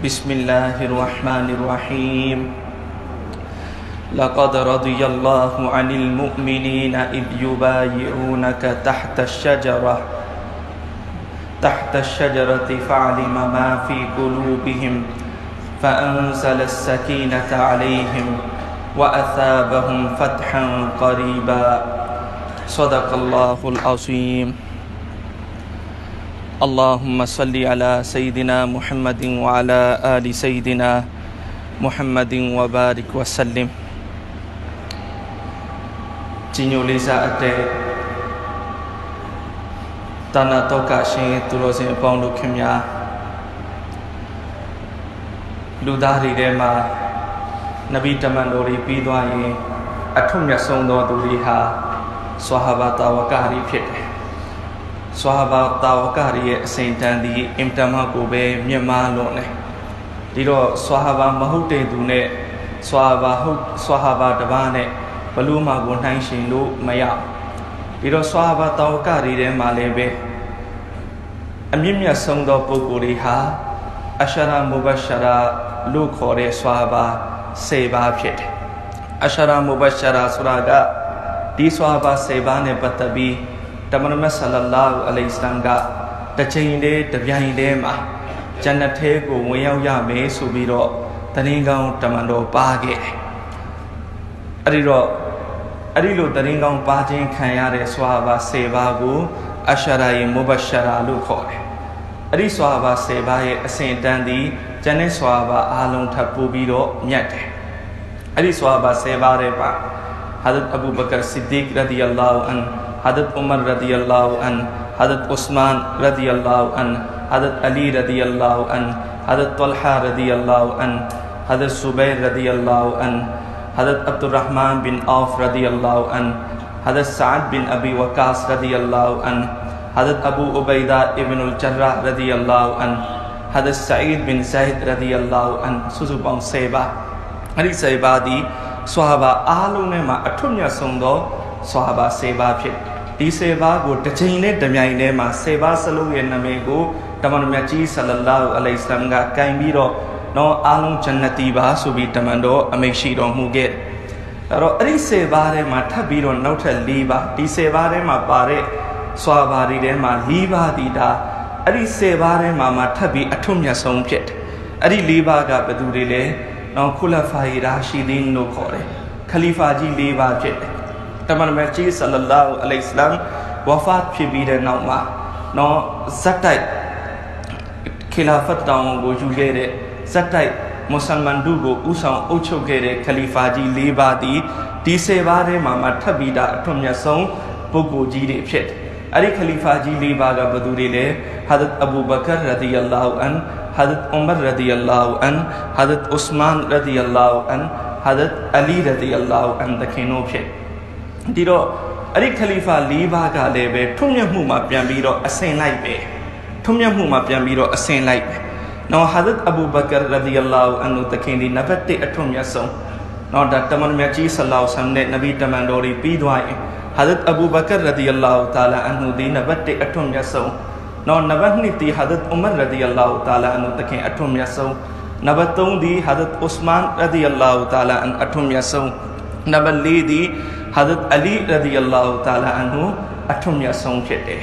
بسم الله الرحمن الرحيم لقد رضي الله عن المؤمنين إذ يبايعونك تحت الشجرة فعلم ما في قلوبهم فأنزل السكينة عليهم وأثابهم فتحا قريبا صدق الله العظيم اللهم صل على سيدنا محمد وعلى آل سيدنا محمد وبارك وسلم ကြီးညိုလေးစားအပ်တဲ့တာနာတောကရှင်သူတော်စင်အပေါင်းတို့ခင်များလူသားတွေထဲမှာနဗီတမန်တော်တွေပြီးသွားရင်အထွတ်မြတ်ဆုံးသောသူတွေဟာဆွာဟာဘာတာဝကတွေဖြစ်တယ်ဆွာဟာဘာတာဝကတွေရဲ့အစဉ်တန်ဒီအင်တမကိုပဲမြတ်မားလွန်တယ်ဒီတော့ဆွာဟာဘာမဟုတ်တဲ့သူနဲ့ဆွာဟာဘာတစ်ပါးနဲ့ဘလို့မှကိုနှိုင်းရှင်လို့မရပြီးတော့ဆွာဘာတာဝကတွေထဲမှာလည်းပဲအမြင့်မြတ်ဆုံးသောပုဂ္ဂိုလ်တွေဟာအရှရာမူဘရှရာလို့ခေါ်တဲ့ဆွာဘာ10ပါးဖြစ်တယ်အရှရာမူဘရှရာဆိုတာကဒီဆွာဘာ10ပါးနဲ့ပတ်သက်ပြီးတမန်တော်ဆလလာဟူအလိုင်ဟိဝါဆလမ်ကတစ်ချိန်တည်းတစ်ပြိုင်တည်းမှာဂျန်နတ်ထဲကိုဝင်ရောက်ရမယ်ဆိုပြီးတော့တရင်ကောင်းတမန်တော်ပါခဲ့တယ်အဲ့ဒီလိုတရင်ကောင်းပါခြင်းခံရတဲ့ဆွာဘာ10ပါးကိုအရှရာယမူဘရှရာလို့ခေါ်တယ်အဲ့ဒီဆွာဘာ10ပါးရဲ့အစဉ်တန်းသည်ဂျန်နဲ့ဆွာဘာအားလုံးထပ်ပို့ပြီးတော့မြတ်တယ်အဲ့ဒီဆွာဘာ10ပါးရဲ့ပါဟာဒတ်အဘူဘကာဆစ်ဒီကရဒီအလ္လာဟူအန်حضرت عمر رضی اللہ عنہ حضرت عثمان رضی اللہ عنہ حضرت علی رضی اللہ عنہ حضرت طلحہ رضی اللہ عنہ حضرت زبیر رضی اللہ عنہ حضرت عبد الرحمن بن عوف رضی اللہ عنہ حضرت سعد بن ابی وقاص رضی اللہ عنہ حضرت ابو عبیدہ ابن الجراح رضی اللہ عنہ حضرت سعید بن زید رضی اللہ عنہ စုစုပေါင်း10ပါးအဲ့ဒီ10ပါးဒီဆွာဘာအားလုံးနဲ့မှာအထွတ်မြတ်ဆုံးသောဆွာဘာ10ပါးဖြစ်ဒီ10ပါးကိုတစ်ချိန်နဲ့တစ်မြိုင်ထဲမှာ10ပါးစလုံးရဲ့နာမည်ကိုတမန်တော်မြတ်ကြီးဆလလာဟူအလိုင်ဟိဝါဆလမ်ကကင်ပြီးတော့နော်အားလုံးဂျန်နတီပါဆိုပြီးတမန်တော်အမိန့်ရှိတော်မူခဲ့အဲ့တော့အဲ့ဒီ10ပါးထဲမှာထပ်ပြီးတော့နောက်ထပ်4ပါးဒီ10ပါးထဲမှာပါတဲ့ဆွာဘာတွေထဲမှာ4ပါးဒီဒါအဲ့ဒီ10ပါးထဲမှာထပ်ပြီးအထွတ်မြတ်ဆုံးဖြစ်တယ်အဲ့ဒီ4ပါးကဘယ်သူတွေလဲနော်ခုလဖာဟီရာရှိဒင်းလို့ခေါ်တယ်ခလီဖာကြီး4ပါးဖြစ်တယ်တမန်တော်မြတ်ကြီးဆလလာဟူအလိုင်ဟိဝါဆလမ်ဝါဖတ်ဖြစ်ပြီးတဲ့နောက်မှာနော်ဇတ်တိုက်ခီလာဖတ်တောင်းကိုယူခဲ့တဲ့ဇတ်တိုက်မွတ်စလမန်တို့ကိုဥဆောင်အုပ်ချုပ်ခဲ့တဲ့ခလီဖာကြီး4ပါးဒီ10ပါးထဲမှာထပ်ပြီးတာအထွတ်မြတ်ဆုံးပုဂ္ဂိုလ်ကြီးတွေဖြစ်တယ်အဲ့ဒီခလီဖာကြီး4ပါးကဘယ်သူတွေလဲဟာဒတ်အဘူဘကာရဒီအလ္လာဟူအန်ဟာဒတ်ဥမာရဒီအလ္လာဟူအန်ဟာဒတ်ဥစမန်ရဒီအလ္လာဟူအန်ဟာဒတ်အလီရဒီအလ္လာဟူအန်တခင်တို့ဖြစ်ဒီတော့အဲ့ဒီခလီဖာ4ပါးကလည်းပဲထွတ်မြတ်မှုမှာပြန်ပြီးတော့အစဉ်လိုက်ပဲထွတ်မြတ်မှုမှာပြန်ပြီးတော့အစဉ်လိုက်ပဲနော်ဟာဒတ်အဘူဘကာရဒီအလ္လာဟူအန်တခင်ဒီနံပါတ်1အထွတ်မြတ်ဆုံးနော်ဒါတမန်မြတ်ကြီးဆလောလ္လဟ်အလိုင်ဝါဆလမ်နဲ့နဗီတမန်တော်တွေပြီးသွားရင်ဟာဒတ်အဘူဘကာရဒီအလ္လာဟူတာလာအန်ဟူဒီနံပါတ်1အထွတ်မြတ်ဆုံးနော်နံပါတ်2ဒီဟာဒတ်ဥမာရဒီအလ္လာဟူတာလာအန်ဟူတခင်အထွတ်မြတ်ဆုံးနံပါတ်3ဒီဟာဒတ်ဥစမန်ရဒီအလ္လာဟူတာလာအန်အထွတ်မြတ်ဆုံးနံပါတ်4ဒီဟာဒတ်အလီရဒီအလ္လာဟူတာလာအန်ဟူအထွတ်မြတ်ဆုံးဖြစ်တယ်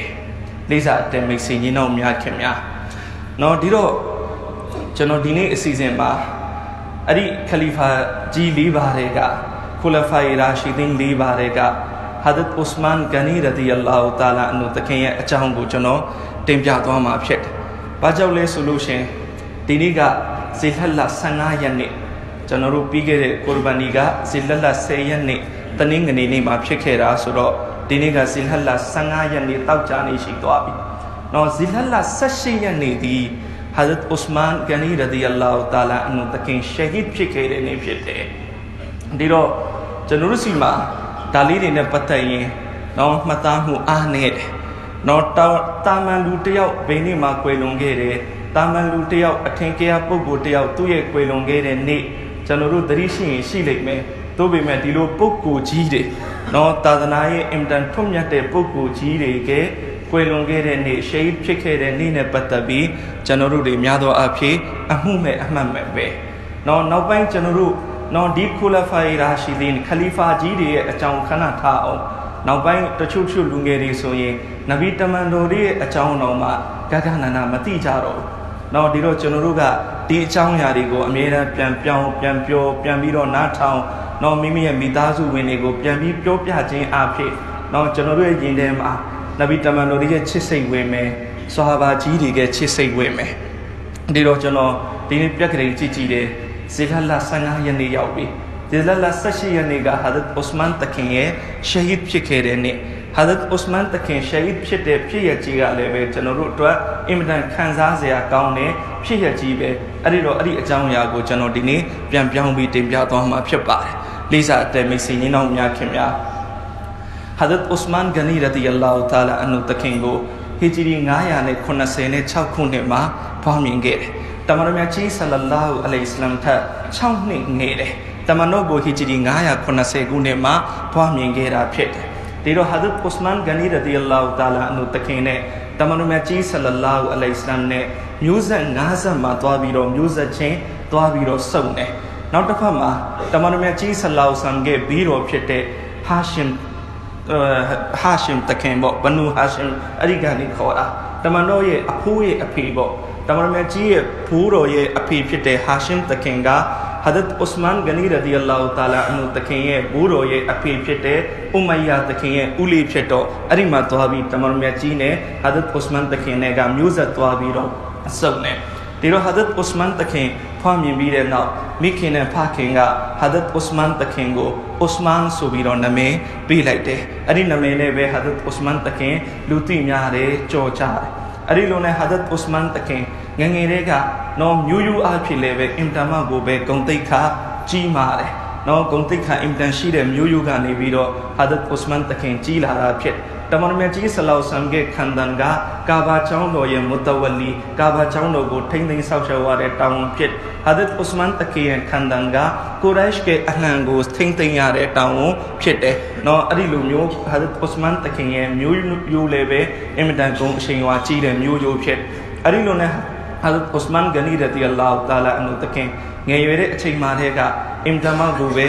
လေးစားတဲ့မိတ်ဆွေညီနောင်များခင်များနော်ဒီတော့ကျွန်တော်ဒီနေ့အစီအစဉ်မှာအဲ့ဒီခလီဖာကြီး4ပါးတွေကခူလဖာရာရှိဒင်း4ပါးတွေကဟာဒတ်ဥစမန်ဂနီရဒီအလ္လာဟူတာလာအန်ဟူတခင်ရဲ့အကြောင်းကိုကျွန်တော်တင်ပြသွားမှာဖြစ်တယ်။ဘာကြောင့်လဲဆိုလို့ရှင်ဒီနေ့ကဇီဟ်လ15ရက်နေ့ကျွန်တော်တို့ပြီးခဲ့တဲ့ကူရ်ဘာနီကဇီလလ10ရက်နေ့တနင်္ဂနွေနေ့မှာဖြစ်ခဲ့တာဆိုတော့ဒီနေ့ကဇီလလ15ရက်နေ့တောက်ကြနေရှိသွားပြီ။နော်ဇီလလ18ရက်နေ့ဒီဟာဒတ်ဥစမန်ဂနီရဒီအလ္လာဟူတာလာအန်ဟူတခင်ရှဟီဒ်ဖြစ်ခဲ့တဲ့နေ့ဖြစ်တယ်။ဒီတော့ကျွန်တော်တို့စီမှာဒါလေးတွေနဲ့ပတ်သက်ရင်နော်မှတ်သားမှုအားနည်းတယ်။နော်တာမန်လူတယောက်ဘယ်နေ့မှကွယ်လွန်ခဲ့တယ်။တာမန်လူတယောက်အထင်ကရပုဂ္ဂိုလ်တယောက်သူ့ရဲ့ကွယ်လွန်ခဲ့တဲ့နေ့ကျွန်တော်တို့သတိရှိရင်ရှိလိမ့်မယ်။သို့ပေမဲ့ဒီလိုပုဂ္ဂိုလ်ကြီးတွေနော်သာသနာရဲ့အင်တန်ထွတ်မြတ်တဲ့ပုဂ္ဂိုလ်ကြီးတွေက ကွယ်လွန်ခဲ့တဲ့နေ့ရှဟီဒ်ဖြစ်ခဲ့တဲ့နေ့နဲ့ပတ်သက်ပြီးကျွန်တော်တို့တွေများသောအားဖြင့်အမှုမဲ့အမှတ်မဲ့ပဲနောက်ပိုင်းကျွန်တော်တို့ဒီခူလာဖာရာရှိဒင်ခလီဖာကြီးတွေရဲ့အကြောင်းခဏထားအောင်နောက်ပိုင်းတချို့လူငယ်တွေဆိုရင်နဗီတမန်တော်တွေရဲ့အကြောင်းတော်မှာဂဂနနာမသိကြတော့ဒီတော့ကျွန်တော်တို့ကဒီအကြောင်းအရာတွေကိုအမြဲတမ်းပြန်ပြောင်းပြန်ပြောပြန်ပြီးတော့နားထောင်မိမိရဲ့မိသားစုဝင်တွေကိုပြန်ပြီးပြောပြခြင်းအဖြစ်ကျွန်တော်တို့ရဲ့ယင်ထဲမှာနဗီတမန်တော်တွေရဲ့ချစ်စိတ်ဝင်မယ်ဆာဟာဘာကြီးတွေရဲ့ချစ်စိတ်ဝင်မယ်ဒီတော့ကျွန်တော်ဒီနေ့ပြက်ကလေးကြည့်တယ်ဇေလလာ15ရက်နေ့ရောက်ပြီဇေလလာ18ရက်နေ့ကဟာဒတ်ဥစမန်တခင်ရဲ့ရှဟီဒ်ဖြစ်ခဲ့တဲ့နေ့ဟာဒတ်ဥစမန်တခင်ရှဟီဒ်ဖြစ်တဲ့ဖြစ်ရကြီးကလည်းပဲကျွန်တော်တို့အတွက်အင်မတန်ခံစားစရာကောင်းတဲ့ဖြစ်ရကြီးပဲအဲ့ဒီအကြောင်းအရာကိုကျွန်တော်ဒီနေ့ပြန်ပြောင်းပြီးတင်ပြသွားမှာဖြစ်ပါတယ်လေးစားတဲ့မိတ်ဆွေညီနောင်များခင်များဟာဒတ်ဥစမန်ဂနီရဒီအလ္လာဟူတာလာအန်ဟူတခင်ကိုဟီဂျရီ986ခုနှစ်မှာဖွားမြင်ခဲ့တယ်တမန်တော်မြတ်ကြီးဆလလာဟူအလိုင်ဟိဝါဆလမ်ထက်6နှစ်ငယ်တယ်တမန်တော်ကိုဟီဂျရီ980ခုနှစ်မှာဖွားမြင်ခဲ့တာဖြစ်တယ်ဒီတော့ဟာဒတ်ဥစမန်ဂနီရဒီအလ္လာဟူတာလာအန်ဟူတခင်နဲ့တမန်တော်မြတ်ကြီးဆလလာဟူအလိုင်ဟိဝါဆလမ်နဲ့မျိုးဆက်50မှာသွားပြီးတော့မျိုးဆက်ချင်းသွားပြီးတော့စုံတယ်နောက်တစ်ဖက်မှာတမန်တော်မြတ်ကြီးဆလလာဟူဆမ်ကဘီတော်ဖြစ်တဲ့ဟာရှင်တခင်ပေါ့ဘနူဟာရှင်အဲ့ဒီကနေခေါ်တာတမန်တော်ရဲ့အဖိုးရဲ့အဖေပေါ့တမန်တော်မြတ်ကြီးရဲ့ဘိုးတော်ရဲ့အဖေဖြစ်တဲ့ဟာရှင်တခင်ကဟာဒတ်ဥစမန်ဂနီရဒီအလ္လာဟူတာလာအန်ဟူတခင်ရဲ့ဘိုးတော်ရဲ့အဖေဖြစ်တဲ့ဥမယတခင်ရဲ့ဦးလေးဖြစ်တော့အဲ့ဒီမှာသွားပြီးတမန်တော်မြတ်ကြီးနဲ့ဟာဒတ်ဥစမန်တခင်နဲ့ကမျိုးဆက်သွားပြီးတော့အစုံနဲ့ဒီတော့ဟာဒတ်ဥစမန်တခင်ဖွားမြင်ပြီးတဲ့နောက်မိခင်နဲ့ဖခင်ကဟာဒတ်ဥစမန်တခင်ကိုဥစမန်ဆိုပြီးတော့နာမည်ပေးလိုက်တယ်အဲ့ဒီနာမည်နဲ့ပဲဟာဒတ်ဥစမန်တခင်လူသိများတယ်ကြော်ကြတယ်အဲ့ဒီလိုနဲ့ဟာဒတ်ဥစမန်တခင်ငငယ်တွေကမျိုးယူအားဖြင့်လည်းပဲအင်တာမကိုပဲဂုံတိတ်ခါကြီးမာတယ်ဂုံတိတ်ခါအင်တန်ရှိတဲ့မျိုးယူကနေပြီးတော့ဟာဒတ်ဥစမန်တခင်ကြီးလာတာဖြစ်တမန်တော်မြတ်ကြီးဆလောဆမ်ကခန္ဒန်ကကာဘာချောင်းတော်ရဲ့မုတဝလီကာဘာချောင်းတော်ကိုထိမ့်သိမ်းဆောက်ရှောက်ရတဲ့တောင်းဖြစ်ဟာဒတ်ဥစမန်တခင်ရဲ့ခန္ဒန်ကကိုရိုက်ရှ်ရဲ့အလှန်ကိုထိမ့်သိမ်းရတဲ့တောင်းဖြစ်တယ်အဲ့ဒီလိုမျိုးဟာဒတ်ဥစမန်တခင်ရဲ့မျိုးယူလည်းပဲအင်မတန်ကုန်အချိန်ဝါကြီးတဲ့မျိုးယူဖြစ်အဲ့ဒီလိုနဲ့ဟာဒတ်ဥစမန်ဂနီရဒီအလ္လာဟူတာလာအန်ဟူတခင်ငယ်ရွယ်တဲ့အချိန်မှာတည်းကအင်တမကိုပဲ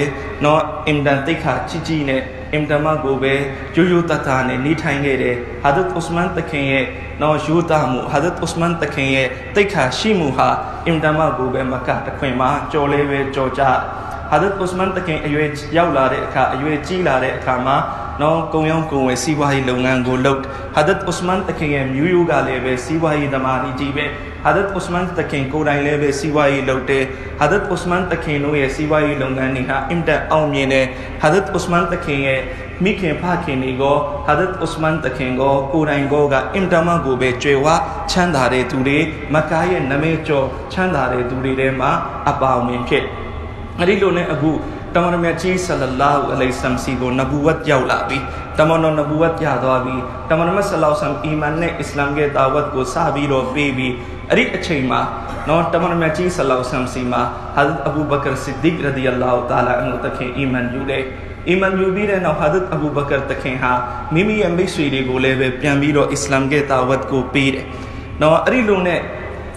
အင်တန်တိတ်ခါကြီးနဲ့အင်တမကိုပဲရိုးတတ်နဲ့နေထိုင်ခဲ့တယ်ဟာဒတ်ဥစမန်တခင်ရဲ့ယူတာမှုဟာဒတ်ဥစမန်တခင်ရဲ့တိတ်ခါရှိမှုဟာအင်တမကိုပဲမကတခွင်မှာကြော်လဲပဲကြော်ကြဟာဒတ်ဥစမန်တခင်အရွယ်ရောက်လာတဲ့အခါအရွယ်ကြီးလာတဲ့အခါမှာကုံရောင်းကုံဝယ်စီးပွားရေးလုပ်ငန်းကိုလုပ်ဟာဒတ်ဥစမန်တခင်ရဲ့မျိုးရိုးကလည်းပဲစီးပွားရေးသမားကြီးပဲဟာဒတ်ဥစမန်တခင်ကိုယ်တိုင်လည်းပဲစီးပွားရေးလုပ်တယ်ဟာဒတ်ဥစမန်တခင်တို့ရဲ့စီးပွားရေးလုပ်ငန်းတွေဟာအင်တန်အောင်မြင်တယ်ဟာဒတ်ဥစမန်တခင်ရဲ့မိခင်ဖခင်တွေကိုဟာဒတ်ဥစမန်တခင်ကိုကိုယ်တိုင်ကအင်တမကိုပဲကြွယ်ဝချမ်းသာတဲ့သူတွေမက္ကာရဲ့နမိတ်ကျော်ချမ်းသာတဲ့သူတွေထဲမှာအပါအဝင်ဖြစ်အဲ့ဒီလိုနဲ့အခုတမန်တော်မြတ်ကြီးဆလလာဟူအလိုင်ဆမ်စီကိုနဘူဝတ်ရောက်လာပြီတမန်တော်နဘူဝတ်ရသွားပြီတမန်တော်မြတ်ဆလောဆမ်အီမန်နဲ့အစ္စလာမ်ရဲ့တာဝတ်ကိုစပြီးတော့ပေးပြီးအဲ့ဒီအချိန်မှာတမန်တော်မြတ်ကြီးဆလောဆမ်စီမှာဟာဒတ်အဘူဘကာဆစ်ဒီကရဒီအလ္လာဟူတာလာအန်ဟူတခင်အီမန်ယူတယ်အီမန်ယူပြီးတဲ့နောက်ဟာဒတ်အဘူဘကာတခင်ဟာမိမိရဲ့မိတ်ဆွေတွေကိုလည်းပဲပြန်ပြီးတော့အစ္စလာမ်ရဲ့တာဝတ်ကိုပေးတယ်အဲ့ဒီလိုနဲ့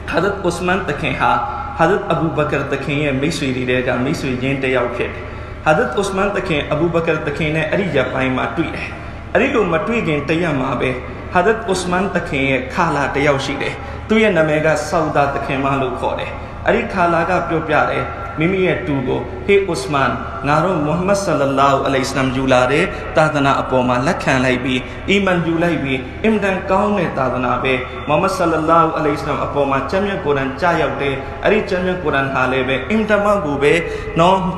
ဟာဒတ်ဥစမန်တခင်ဟာဟာဒတ်အဘူဘကာတခင်ရဲ့မိတ်ဆွေတွေကမိတ်ဆွေချင်းတယောက်ဖြစ်တယ်ဟာဒတ်ဥစမန်တခင်အဘူဘကာတခင်နဲ့အဲ့ဒီရပိုင်းမှာတွေ့တယ်အဲ့ဒီလိုမတွေ့ခင်တရက်မှာပဲဟာဒတ်ဥစမန်တခင်ရဲ့ခါလာတယောက်ရှိတယ်သူ့ရဲ့နာမည်ကဆောက်ဒါတခင်မလို့ခေါ်တယ်အဲ့ဒီခါလာကပြောပြတယ်မိမိရဲ့တူကိုဟေးဥစမန်ငါတို့မုဟမ္မဒ်ဆလလာဟူအလိုင်ဟိဝါဆလမ်ယူလာတဲ့သာသနာအပေါ်မှာလက်ခံလိုက်ပြီးအီမန်ယူလိုက်ပြီးအင်မတန်ကောင်းတဲ့သာသနာပဲမုဟမ္မဒ်ဆလလာဟူအလိုင်ဟိဝါဆလမ်အပေါ်မှာကျမ်းမြတ်ကုရ်အာန်ကြားရောက်တယ်အဲ့ဒီကျမ်းမြတ်ကုရ်အာန်ဟာလည်းပဲအင်တမကိုပဲ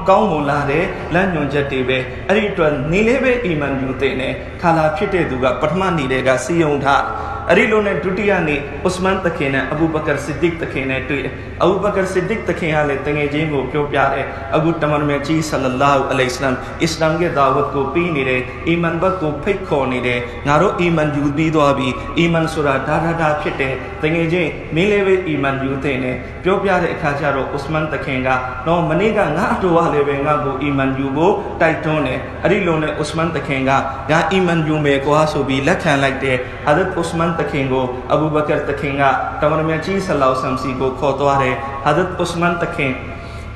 ကောင်းမွန်လာတဲ့လမ်းညွှန်ချက်တွေပဲအဲ့ဒီအတွက်နေလည်းပဲအီမန်ယူတဲ့နဲ့ခါလာဖြစ်တဲ့သူကပထမနေတဲ့ကစီယုံထားအဲ့ဒီလိုနဲ့ဒုတိယနေ့ဥစမန်တခင်နဲ့အဘူဘကာဆစ်ဒီကတခင်နဲ့တွေ့တယ်အဘူဘကာဆစ်ဒီကတခင်ကလည်းတငယ်ချင်းကိုပြောပြတယ်အခုတမန်တော်မြတ်ကြီးဆလလာဟူအလိုင်ဟိဝါဆလမ်အစ္စလာမ်ရဲ့ဒါဝတ်ကိုပေးနေတယ်အီမန်ဘတ်ကိုဖိတ်ခေါ်နေတယ်ငါတို့အီမန်ယူပြီးသွားပြီအီမန်ဆိုတာဒါဖြစ်တယ် တငယ်ချင်းမင်းလည်းပဲအီမန်ယူတဲ့နဲ့ပြောပြတဲ့အခါကျတော့ဥစမန်တခင်ကတော့မနေ့ကငါအတော်ကလည်းပဲငါ့ကိုအီမန်ယူဖို့တိုက်တွန်းတယ်အဲ့ဒီလိုနဲ့ဥစမန်တခင်ကငါအီမန်ယူမယ်ကွာဆိုပြီးလက်ခံလိုက်တယ်ဟာဇတ်ဥစမန်တခင်ကိုအဘူဘကာတခင်ကတမန်တော်မြတ်ကြီးဆလ္လာလဟ်အလัยဟိဝါစလမ်စီကိုခေါ်သွားတယ်ဟာဇတ်ဥစမန်တခင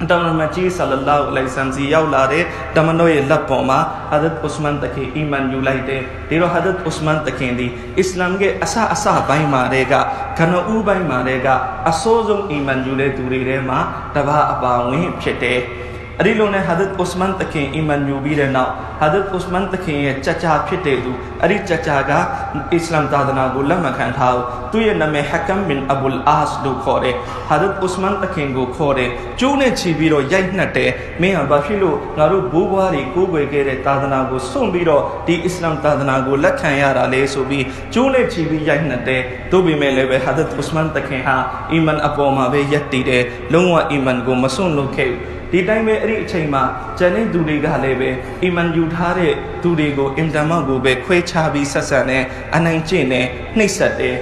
်တမန်တော်မြတ်ကြီးဆလ္လာလဟ်အလိုင်ဝါဆလမ်စီရောက်လာတဲ့တမန်တော်ရဲ့လက်ပေါ်မှာဟာဇတ်ဥစမန်တခင်အီမန်ယူလိုက်တယ်ဒီတော့ဟာဇတ်ဥစမန်တခင်ဒီအစ္စလာမ်ရဲ့အစပိုင်းမှာတဲ့ကခဏဦးပိုင်းမှာတဲ့ကအစိုးဆုံးအီမန်ယူတဲ့သူတွေထဲမှာတပါးအပါဝင်ဖြစ်တယ်အဲ့ဒီလိုနဲ့ဟာဇတ်ဥစမန်တခင်အီမန်ယူပြီးတဲ့နောက်ဟာဇတ်ဥစမန်တခင်ရဲ့ကြကြဖြစ်တဲ့သူအဲ့ဒီကြကြကအစ္စလာမ်သာသနာကိုလက်မခံထားဘူးသူရဲ့နာမည်ဟကမ်ဘင်အဘူလ်အာစ်လို့ခေါ်တယ်ဟာဇတ်ဥစမန်တခင်ကိုခေါ်တယ်ကျိုးနဲ့ချီပြီးတော့ရိုက်နှက်တယ်မင်းဟာဘာဖြစ်လို့ငါတို့ဘိုးဘွားတွေကိုးကွယ်ခဲ့တဲ့သာသနာကိုစွန့်ပြီးတော့ဒီအစ္စလာမ်သာသနာကိုလက်ခံရတာလေဆိုပြီးကျိုးနဲ့ချီပြီးရိုက်နှက်တယ်တို့ပေမဲ့လည်းပဲဟာဇတ်ဥစမန်တခင်ဟာအီမန်အပေါ်မှာပဲယက်တည်တယ်လုံးဝအီမန်ကိုမစွန့်လွတ်ခဲ့ဒီတိုင်းပဲအဲ့ဒီအချိန်မှာကျန်တဲ့သူတွေကလည်းပဲအီမန်ယူထားတဲ့သူတွေကိုအင်တမကိုပဲခွဲခြားပြီးဆက်ဆံနေအနိုင်ကျင့်နေနှိပ်စက်တယ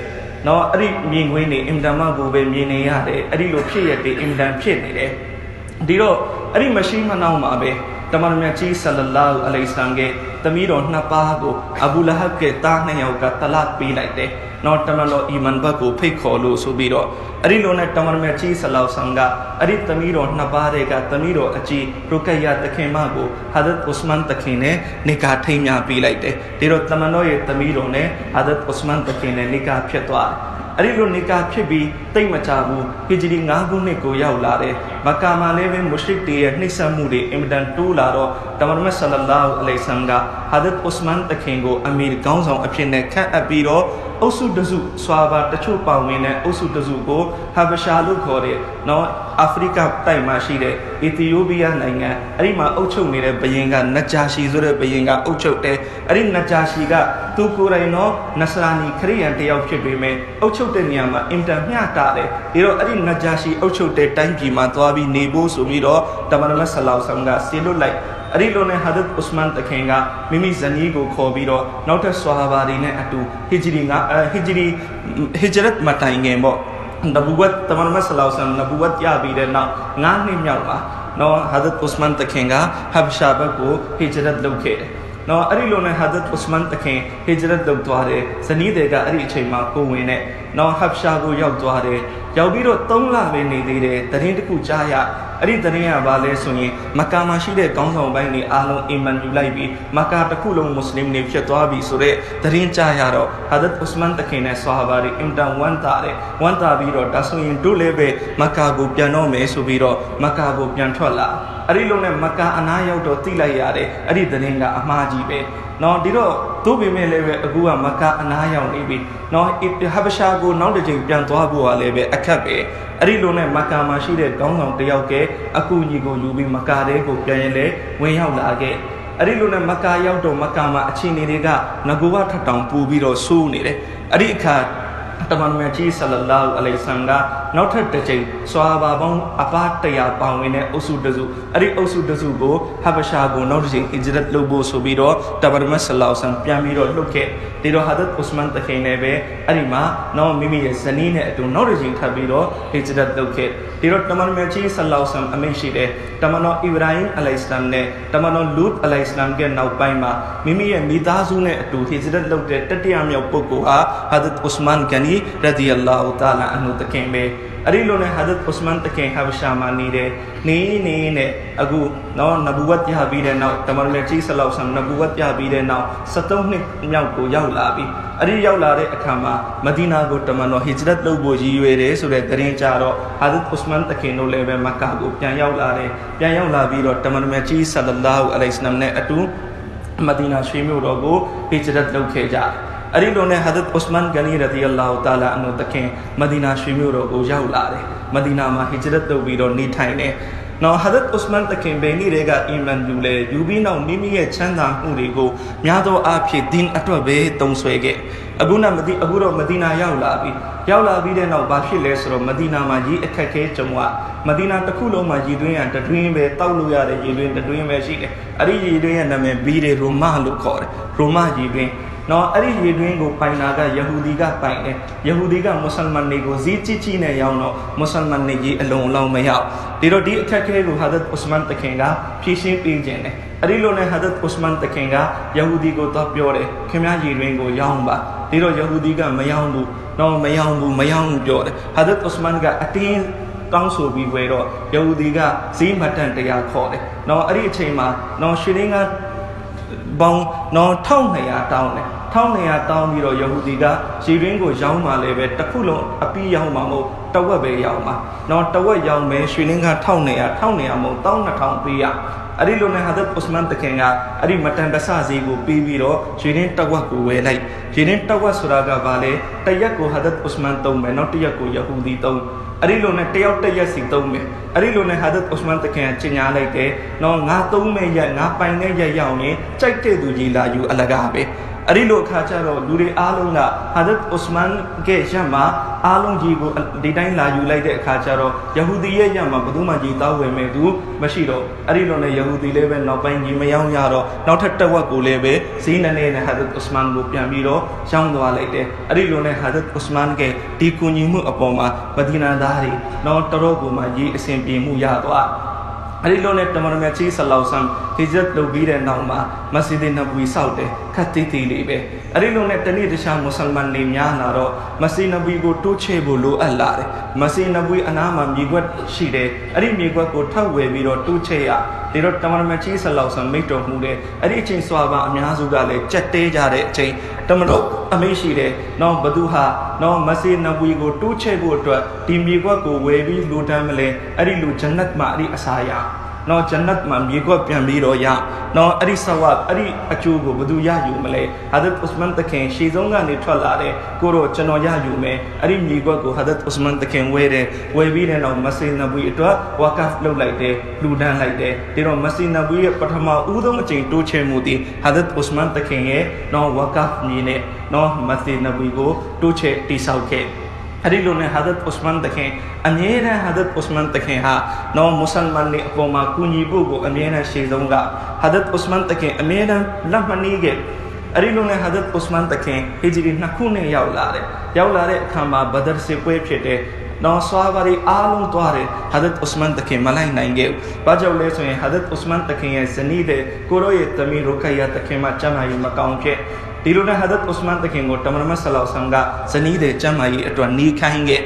်နော်အဲ့ဒီမြင်ကွင်းနေအင်တမကိုပဲမြင်နေရတယ်အဲ့ဒီလိုဖြစ်ရတဲ့အင်တန်ဖြစ်နေတယ်ဒီတော့အဲ့ဒီမရှိမနှောင်းမှာပဲတမန်တော်မြတ်ကြီးဆလ္လာလဟ်အလိုင်ဝါဆလမ်ရဲ့သမီးတော်နှစ်ပါးကိုအဘူလဟဘ်ရဲ့သားနှစ်ယောက်ကတလတ်ပေးလိုက်တယ်နော်တမန်တော်အီမန်ဘတ်ကိုဖိတ်ခေါ်လို့ဆိုပြီးတော့အဲ့ဒီလိုနဲ့တမန်တော်မြတ်ကြီးဆလ္လာလဟ်ဆလမ်ကအဲ့ဒီသမီးတော်နှစ်ပါးတွေကသမီးတော်အကြီးရုကယတခင်မကိုဟာဇတ်ဥစမန်တခင်နဲ့နိကာထိမ်းမြပေးလိုက်တယ်ဒီတော့တမန်တော်ရဲ့သမီးတော်နဲ့ဟာဇတ်ဥစမန်တခင်နဲ့နိကာဖြစ်သွားတယ်အဲ့ဒီလိုနိကာဖြစ်ပြီးတိတ်မကြဘူးဟီဂျရီ9ခုနှစ်ကိုရောက်လာတယ်မက္ကာမှာလည်းပဲမုရှရစ်တွေရဲ့နှိပ်စက်မှုတွေအင်မတန်တိုးလာတော့တမန်တော်ဆလ္လာလဟ်အလိုင်ဝါဆလမ်ကဟာဇတ်ဥစမန်တခင်ကိုအမီရခေါင်းဆောင်အဖြစ်နဲ့ခန့်အပ်ပြီးတော့အုပ်စုတစုဆွာဘာတချို့ပါဝင်တဲ့အုပ်စုတစုကိုဟာဘရှာလို့ခေါ်တဲ့နော်အာဖရိကတိုက်မှာရှိတဲ့အီသီယိုးပီးယားနိုင်ငံအဲ့ဒီမှာအုပ်ချုပ်နေတဲ့ဘုရင်ကနဂျာရှီဆိုတဲ့ဘုရင်ကအုပ်ချုပ်တယ်အဲ့ဒီနဂျာရှီကသူကိုယ်တိုင်တော့နဆရာနီခရစ်ယာန်တယောက်ဖြစ်ပေမဲ့အုပ်ချုပ်တဲ့နေရာမှာအင်တန်မျှတာတယ်ဒီတော့အဲ့ဒီနဂျာရှီအုပ်ချုပ်တဲ့တိုင်းပြည်မှာသွားပြီးနေဖို့ဆိုပြီးတော့တမန်တော်ဆလ္လာလဟ်အလိုင်ဝါဆလမ်ကဆီလွတ်လိုက်အဲ့ဒီလိုနဲ့ဟာဇတ်ဥစမန်တခင်ကမိမိဇနီးကိုခေါ်ပြီးတော့နောက်ထပ်ဆွာဟာဘာတွေနဲ့အတူဟီဂျရတ်မတိုင်ခင်ပေါ့နဘူဝတ်တမန်တော်ဆလ္လာလဟ်အလိုင်ဝါဆလမ်နဘူဝတ်ရပြီးတဲ့နောက်9နှစ်မြောက်မှာနော်ဟာဇတ်ဥစမန်တခင်ကဟဘရှာဘတ်ကိုဟီဂျရတ်လုပ်ခဲ့တယ်နော်အဲ့ဒီလိုနဲ့ဟာဇတ်ဥစမန်တခင်ဟီဂျရတ်လုပ်သွားတယ်ဇနီးတွေကအဲ့ဒီအချိန်မှာကိုဝင်နဲ့နော်ဟဘရှာကိုရောက်သွားတယ်ရောက်ပြီးတော့3လပဲနေသေးတယ်တရင်တစ်ခုကြားရအဲ့ဒီတရင်ကဘာလဲဆိုရင်မက္ကာမှာရှိတဲ့ကောင်းဆောင်ပိုင်းတွေအားလုံးအီမန်ယူလိုက်ပြီးမက္ကာတစ်ခုလုံးမွတ်စလင်တွေဖြစ်သွားပြီဆိုတော့တရင်ကြားရတော့ဟာဇတ်ဥစမန်တခင်နဲ့ဆွာဟာဘာတွေအင်တန်ဝမ်းသာပြီးတော့ဒါဆိုရင်တို့လည်းပဲမက္ကာကိုပြန်တော့မယ်ဆိုပြီးတော့မက္ကာကိုပြန်ထွက်လာအဲ့ဒီလိုနဲ့မက္ကာအနားရောက်တော့သိလိုက်ရတယ်အဲ့ဒီတရင်ကအမှားကြီးပဲနော်ဒီတော့တို့ပေမဲ့လည်းပဲအခုကမက္ကာအနားရောက်နေပြီနော်ဟဘရှာကိုနောက်တစ်ချိန်ပြန်သွားဖို့ကလည်းပဲအခက်ပဲအဲ့ဒီလိုနဲ့မက္ကာမှာရှိတဲ့ကောင်းဆောင်တယောက်ကအကူအညီကိုယူပြီးမက္ကာတဲကိုပြန်ရင်လည်းဝင်ရောက်လာခဲ့အဲ့ဒီလိုနဲ့မက္ကာရောက်တော့မက္ကာမှာအခြေအနေတွေကငကူကထပ်တောင်ပူပြီးတော့ဆိုးနေတယ်အဲ့ဒီအခါတမန်တော်ကြီးဆလ္လာလဟ်အလိုင်ဝါဆလမ်ကနောက်ထပ်တစ်ချိန်ဆွာဘာပေါင်းအပါ100ပါဝင်တဲ့အုပ်စုတစုအဲ့ဒီအုပ်စုတစုကိုဟဘရှာကိုနောက်တစ်ချိန်ဟီဂျရတ်လုပ်ဖို့ဆိုပြီးတော့တမန်တော်ဆလ္လာလဟ်အလိုင်ဝါဆလမ်ပြန်ပြီးတော့လှုပ်ခဲ့ဒီတော့ဟာဇတ်ဥစမန်တခင်လည်းပဲအဲ့ဒီမှာနောက်မိမိရဲ့ဇနီးနဲ့အတူနောက်တစ်ချိန်ထပ်ပြီးတော့ဟီဂျရတ်လုပ်ခဲ့ဒီတော့တမန်တော်ကြီးဆလ္လာလဟ်အလိုင်ဝါဆလမ်အမိန့်ရှိတယ်တမန်တော်အီဘရာဟင်အလိုင်စလမ်နဲ့တမန်တော်လူတ်အလိုင်စလမ်ရဲ့နောက်ပိုင်းမှာမိမိရဲ့မိသားစုနဲ့အတူဟီဂျရတ်လုပ်တဲ့တတိယမြောက်ပုဂ္ဂိုလ်ဟာဟာဇတ်ဥစမန်ဂနီရဒီအလ္လာဟူတာလာအန်ဟူတခင်ပဲအဲ့ဒီလိုနဲ့ဟာဇတ်ဥစမန်တခင်ဟဘရှာမှာနေတယ်နေနဲ့အခုနော်နဘူဝတ်ရပြီးတဲ့နောက်တမန်တော်ကြီးဆလ္လာလဟ်အလိုင်ဝါဆလမ်နဘူဝတ်ရပြီးတဲ့နောက်73နှစ်မြောက်ကိုရောက်လာပြီအဲ့ဒီရောက်လာတဲ့အခါမှာမဒီနာကိုတမန်တော်ဟီဂျရတ်လုပ်ဖို့ရည်ရွယ်တယ်ဆိုတဲ့သတင်းကြတော့ဟာဇတ်ဥစမန်တခင်တို့လည်းပဲမက္ကာကိုပြန်ရောက်လာတယ်ပြန်ရောက်လာပြီးတော့တမန်တော်ကြီးဆလ္လာလဟ်အလိုင်ဝါဆလမ်နဲ့အတူမဒီနာရွှေမြို့တော်ကိုဟီဂျရတ်လုပ်ခဲ့ကြအဲ့ဒီလိုနဲ့ဟာဇတ်ဥစမန်ဂနီရဒီအလ္လာဟူတာလာအန်ဟူတခင်မဒီနာရွှေမြို့တော်ကိုရောက်လာတယ်မဒီနာမှာဟီဂျရတ်လုပ်ပြီးတော့နေထိုင်တယ်နော်ဟာဇတ်ဥစမန်တခင်ဘယ်နည်းတွေကအီမန်ယူလဲယူပြီးနောက်မိမိရဲ့ချမ်းသာမှုတွေကိုများသောအားဖြင့်ဒင်းအတွက်ပဲတုံးဆွဲခဲ့အခုတော့မဒီနာရောက်လာပြီးတဲ့နောက်ဘာဖြစ်လဲဆိုတော့မဒီနာမှာကြီးအခက်ခဲကြုံရမဒီနာတစ်ခုလုံးမှာရည်တွင်းရတတွင်းပဲတောက်လို့ရတဲ့ရည်တွင်းတတွင်းပဲရှိတယ်အဲ့ဒီရည်တွင်းရဲ့နာမည်ဘီရေရိုမာလို့ခေါ်တယ်ရိုမာရည်တွင်း နော်အဲ့ဒီရေတွင်းကိုပိုင်တာကယဟူဒီကပိုင်တယ်ယဟူဒီကမွတ်စလမန်တွေကိုဈေးကြီးကြီးနဲ့ရောင်းတော့မွတ်စလမန်တွေကြီးအလုံးအလောင်းမရောက်ဒီတော့ဒီအခက်အခဲကိုဟာဒတ်ဥစမန်တခင်ကဖြေရှင်းပေးခြင်းတယ်အဲ့ဒီလိုနဲ့ဟာဒတ်ဥစမန်တခင်ကယဟူဒီကိုတော့ပြောတယ်ခင်ဗျားရေတွင်းကိုရောင်းပါဒီတော့ယဟူဒီကမရောင်းဘူးနော်မရောင်းဘူးပြောတယ်ဟာဒတ်ဥစမန်ကအတင်းတောင်းဆိုပြီးဝယ်တော့ယဟူဒီကဈေးမတန်တရားခေါ်တယ်နော်အဲ့ဒီအချိန်မှာနော်ရွှေရင်းကပေါင်းနော်1200တောင်းတယ်1200တောင်းပြီးတော့ယဟူဒီကရေတွင်းကိုရောင်းမှလည်းပဲတစ်ခုလုံးအပြီးရောင်းမှာမဟုတ်တဝက်ပဲရောင်းမှာနော်တဝက်ရောင်းမယ်ရွှေရင်းက1200မဟုတ်12000ပေးရအဲ့ဒီလိုနဲ့ဟာဒတ်ဥစမန်တခင်ကအဲ့ဒီမတန်တဆဈေးကိုပေးပြီးတော့ရေတွင်းတဝက်ကိုဝယ်လိုက်ရေတွင်းတဝက်ဆိုတာကဘာလဲတရက်ကိုဟာဒတ်ဥစမန်သုံးမယ်နော်တရက်ကိုယဟူဒီသုံးအဲ့ဒီလိုနဲ့တယောက်တစ်ရက်စီသုံးမယ်အဲ့ဒီလိုနဲ့ဟာဒတ်ဥစမန်တခင်ကကျင်ညာလိုက်တယ်နော်ငါသုံးမဲ့ရက်ငါပိုင်တဲ့ရက်ရောက်ရင်ကြိုက်တဲ့သူကြီးလာယူအလကားပဲအဲ့ဒီလိုအခါကျတော့လူတွေအားလုံးကဟာဒတ်ဥစမန်ရဲ့ရက်မှာအားလုံးကြီးကိုဒီတိုင်းလာယူလိုက်တဲ့အခါကျတော့ယဟူဒီရဲ့ရက်မှာဘယ်သူမှကြီးတောင်းဝင်မဲ့သူမရှိတော့အဲ့ဒီလိုနဲ့ယဟူဒီလည်းပဲနောက်ပိုင်းကြီးမယောင်းရတော့နောက်ထပ်တစ်ဝက်ကိုလည်းပဲဈေးနဲ့နဲ့ဟာဒတ်ဥစမန်ကိုပြန်ပြီးတော့ရောင်းသွားလိုက်တယ်အဲ့ဒီလိုနဲ့ဟာဒတ်ဥစမန်ရဲ့ဒီကူညီမှုအပေါ်မှာမဒီနာသားတွေတော့တော်ကိုမှရေးအစဉ်ပြေမှုရသွားအဲ့ဒီလိုနဲ့တမန်တော်မြတ်ကြီးဆလောလ္လဟ်ဟီဂျရတ်လုပ်ပြီးတဲ့နောက်မှာမစဂျစ်နဘဝီဆောက်တယ်ခတ်တီးတီးလေးပဲအဲ့ဒီလိုနဲ့တနေ့တခြားမွတ်စလမန်တွေများလာတော့မစဂျစ်နဘဝီကိုတိုးချဲ့ဖို့လိုအပ်လာတယ်မစဂျစ်နဘဝီအနားမှာမြေခွက်ရှိတယ်အဲ့ဒီမြေခွက်ကိုထပ်ဝယ်ပြီးတော့တိုးချဲ့ရဒီတော့တမန်တော်မြတ်ကြီးဆလောလ္လဟ်မိတ်တော်မူတယ်အဲ့ဒီအချိန်စွာပါအများစုကလည်းကြက်တဲကြတဲ့အချိန်တမန်တော်အမိတ်ရှိတယ်နော်ဘသူဟာနော်မစဂျစ်နဘဝီကိုတိုးချဲ့ဖို့အတွက်ဒီမြေခွက်ကိုဝယ်ပြီးလူတန်းမလဲအဲ့ဒီလူဂျန်နတ်မှာအဲ့ဒီအစာရနော်ဂျန်နတ်မှာမြေခွက်ပြန်ပြီးတော့ရနော်အဲ့ဒီဆဝတ်အဲ့ဒီအကျိုးကိုဘယ်သူရယူမလဲဟာဒတ်ဥစမန်တခင်ရှေ့ဆုံးကနေထွက်လာတယ်ကိုတော့ကျွန်တော်ရယူမယ်အဲ့ဒီမြေခွက်ကိုဟာဒတ်ဥစမန်တခင်ဝယ်တယ်ဝယ်ပြီးတဲ့နောက်မစဂျစ်နဘဝီအတွက်ဝါကဖ်လုပ်လိုက်တယ်လူဒန်းလိုက်တယ်ဒီတော့မစဂျစ်နဘဝီရဲ့ပထမဦးဆုံးအချိန်တိုးချဲ့မှုဒီဟာဒတ်ဥစမန်တခင်ရဲ့နော်ဝါကဖ်မြေနဲ့နော်မစဂျစ်နဘဝီကိုတိုးချဲ့တည်ဆောက်ခဲ့အဲ့ဒီလိုနဲ့ဟာဒတ်ဥစမန်တခင်အမြဲတမ်းဟာဒတ်ဥစမန်တခင်ဟာနော်မွတ်စလမန်တွေအပေါ်မှာကူညီဖို့ကိုအမြဲတမ်းရှေ့ဆုံးကဟာဒတ်ဥစမန်တခင်အမြဲတမ်းလက်မနှီးခဲ့အဲ့ဒီလိုနဲ့ဟာဒတ်ဥစမန်တခင်ဟီဂျရီ2ခုနဲ့ရောက်လာတဲ့အခါမှာဘဒရ်စစ်ပွဲဖြစ်တဲ့နော်ဆွာဘာရီအားလုံးသွားတယ်ဟာဒတ်ဥစမန်တခင်မလိုက်နိုင်ခဲ့ဘူးဘာကြောင့်လဲဆိုရင်ဟာဒတ်ဥစမန်တခင်ရဲ့ဇနီးတဲ့ကိုရောရဲ့သမီးရိုခိုင်ယာတခင်မှာကျမ်းမာရေးမကောင်းဖြစ်ဒီလိုနဲ့ဟာဒတ်ဥစမန်တခင်ကိုတမန်တော်မြတ်ဆလောလ္လဟ်အလိုင်းကဇနီးတဲ့ကျမ်းမာရေးအတွက်နီးခိုင်းခဲ့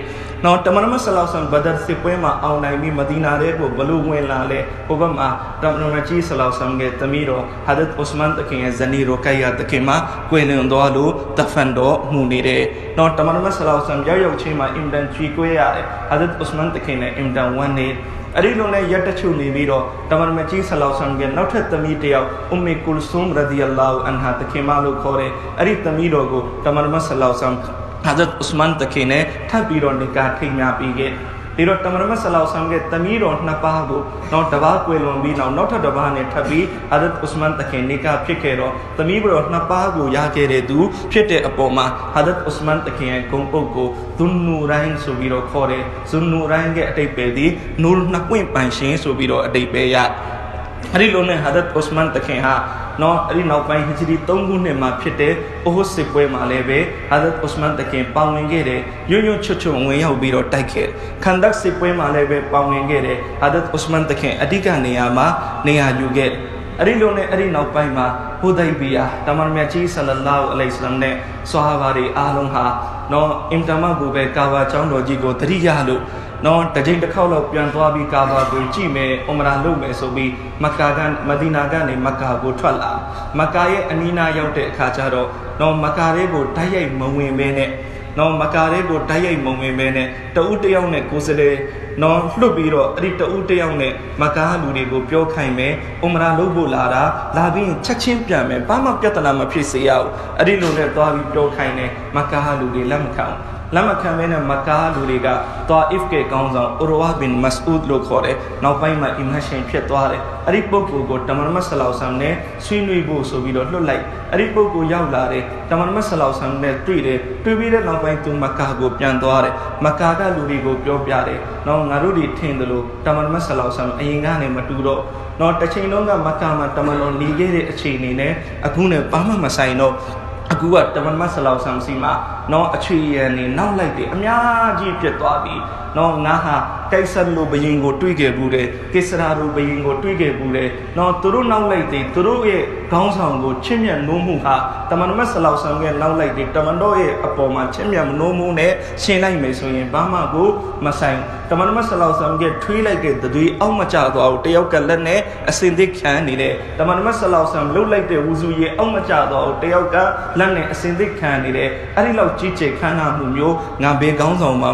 နော်တမန်တော်မြတ်ဆလောလ္လဟ်အလိုင်းဘဒရ်စစ်ပွဲမှာအောင်နိုင်ပြီးမဒီနာထဲကိုဘလို့ဝင်လာလဲဟိုဘက်မှာတမန်တော်မြတ်ကြီးဆလောလ္လဟ်အလိုင်းရဲ့သမီးတော်ဟာဒတ်ဥစမန်တခင်ရဲ့ဇနီးရိုခိုင်ယာတခင်မှာကွယ်လွန်သွားလို့တဖန်တော်မှုနေတယ်နော်တမန်တော်မြတ်ဆလောလ္လဟ်အလိုင်းရောက်ချင်းမှာအင်တန်ချီကွဲရတယ်ဟာဒတ်ဥစမန်တခင်နဲ့အင်တန်ဝမ်းနေအဲ့ဒီလိုနဲ့ရက်တချို့နေပြီးတော့တမန်တော်မြတ်ကြီးဆလောလ္လဟ်အလိုင်းရဲ့နောက်ထပ်သမီးတစ်ယောက်အွမ်မီကုလ်ဆူမ်ရဒီအလာဟူအန်ဟာတခင်မလို့ခေါ်တယ်အဲ့ဒီသမီးတော်ကိုတမန်တော်မြတ်ဆလောလ္လဟ်အလိုင်းဟာဒတ်ဥစမန်တခင်နဲ့ထပ်ပြီးတော့နိကာထိမ်းများပြီးခဲ့ဒီတော့တမန်တော်မြတ်ဆလောလ္လဟ်အလိုင်းရဲ့သမီးတော်နှစ်ပါးကိုနောက်တစ်ပါးကွယ်လွန်ပြီးနောက်ထပ်တစ်ပါးနဲ့ထပ်ပြီးဟာဒတ်ဥစမန်တခင်နိကာဖြစ်ခဲ့တော့သမီးတော်နှစ်ပါးကိုရခဲ့တဲ့သူဖြစ်တဲ့အပေါ်မှာဟာဒတ်ဥစမန်တခင်ရဲ့ဂုဏ်ပုဒ်ကိုဇွန်နူရိုင်းဆိုပြီးတော့ခေါ်တယ်ဇွန်နူရိုင်းရဲ့အတိတ်ပဲဒီနူနှစ်ပွင့်ပိုင်ရှင်ဆိုပြီးတော့အတိတ်ပဲရအဲ့ဒီလိုနဲ့ဟာဒတ်ဥစမန်တခင်ဟာနော်အဲ့ဒီနောက်ပိုင်းဟီဂျရီ3ခုနှစ်မှာဖြစ်တဲ့အိုဟ်စစ်ပွဲမှာလည်းပဲဟာဒတ်ဥစမန်တခင်ပေါဝင်ခဲ့တယ်ရွရွချွတ်ချွတ်ဝင်ရောက်ပြီးတော့တိုက်ခဲ့ခန်ဒတ်စစ်ပွဲမှာလည်းပဲပေါဝင်ခဲ့တယ်ဟာဒတ်ဥစမန်တခင်အဓိကနေရာမှာနေရာယူခဲ့အဲ့ဒီလိုနဲ့အဲ့ဒီနောက်ပိုင်းမှာဟူဒိုင်ဘီယာတမန်တော်မြတ်ကြီးဆလ္လာလ္လာဟူအလိုင်းဝါဆလမ်နဲ့ဆွာဟာဘာတွေအားလုံးဟာနော်အင်တမကိုပဲကာဘာကျောင်းတော်ကြီးကိုတတိယလို့နော်တကြိမ်တစ်ခေါက်လောက်ပြန်သွားပြီးကာဘာကိုကြည့်မယ်အွမ်ရာလုပ်မယ်ဆိုပြီးမက္ကာကမဒီနာကနေမက္ကာကိုထွက်လာမက္ကာရဲ့အနီးနားရောက်တဲ့အခါကျတော့နော်မက္ကာလေးကိုတိုက်ရိုက်မဝင်ဘဲနဲ့နော်မက္ကာလေးကိုတိုက်ရိုက်မဝင်ဘဲနဲ့တဦးတယောက်နဲ့ကိုယ်စလေနော်လွတ်ပြီးတော့အဲ့ဒီတဦးတယောက်နဲ့မက္ကာလူတွေကိုပြောခိုင်းမယ်အွမ်ရာလုပ်ဖို့လာပြီးရင်ချက်ချင်းပြန်မယ်ဘာမှပြဿနာမဖြစ်စေရဘူးအဲ့ဒီလိုနဲ့သွားပြီးပြောခိုင်းတယ်မက္ကာလူတွေလက်မခံလက်မခံမဲနဲ့မက္ကာလူတွေကတွာအစ်ဖ်ကကောင်းဆောင်ဥရဝါဘင်မစအူဒ်လို့ခေါ်တယ်နောက်ပိုင်းမှာအီမန်ရှင်ဖြစ်သွားတယ်အဲ့ဒီပုဂ္ဂိုလ်ကိုတမန်တော်မြတ်ဆလောလ္လဟ်အလိုင်းနဲ့ဆွေးနွေးဖို့ဆိုပြီးတော့လွှတ်လိုက်အဲ့ဒီပုဂ္ဂိုလ်ရောက်လာတယ်တမန်တော်မြတ်ဆလောလ္လဟ်အလိုင်းနဲ့တွေ့ပြီးတဲ့နောက်ပိုင်းသူမက္ကာကိုပြန်သွားတယ်မက္ကာကလူတွေကိုပြောပြတယ်နော်ငါတို့တွေထင်တယ်လို့တမန်တော်မြတ်ဆလောလ္လဟ်အလိုင်းအရင်ကနေမတူတော့နော်တစ်ချိန်လုံးကမက္ကာမှာတမန်တော်နေခဲ့တဲ့အချိန်နေနဲ့အခုနဲ့ဘာမှမဆိုင်တော့ အခုကတမန်မဆလောင်ဆမ်စီမှာနော်အချွေရံနေနောက်လိုက်တယ်အများကြီးဖြစ်သွားပြီနော်ငါဟာကိစ္စလိုဘယင်ကိုတွေးခဲ့ဘူးတယ်ကိစ္စရာလိုဘယင်ကိုတွေးခဲ့ဘူးတယ်နော်သူတို့နောက်လိုက်တယ်သူတို့ရဲ့ခေါင်းဆောင်ကိုချစ်မြတ်နိုးမှုဟာတမန်မဆလောင်ဆမ်ရဲ့နောက်လိုက်တယ်တမန်တော်ရဲ့အပေါ်မှာချစ်မြတ်နိုးမှုနဲ့ရှင်းလိုက်မယ်ဆိုရင်ဘာမှကိုမဆိုင်တမန်မဆလောင်ဆမ်ရဲ့ထွေးလိုက်တဲ့သွေးအောက်မကျသွားဘူးတယောက်ကလက်နဲ့အစင်သစ်ခံနေတယ်တမန်မဆလောင်ဆမ်လှုပ်လိုက်တဲ့ဝူဇူရဲ့အောက်မကျသွားဘူးတယောက်ကလက်နဲ့အစင်သစ်ခံနေတယ်အဲ့ဒီလောက်ကြီးကျယ်ခမ်းနားမှုမျိုးငါဘယ်ကောင်းဆောင်မှ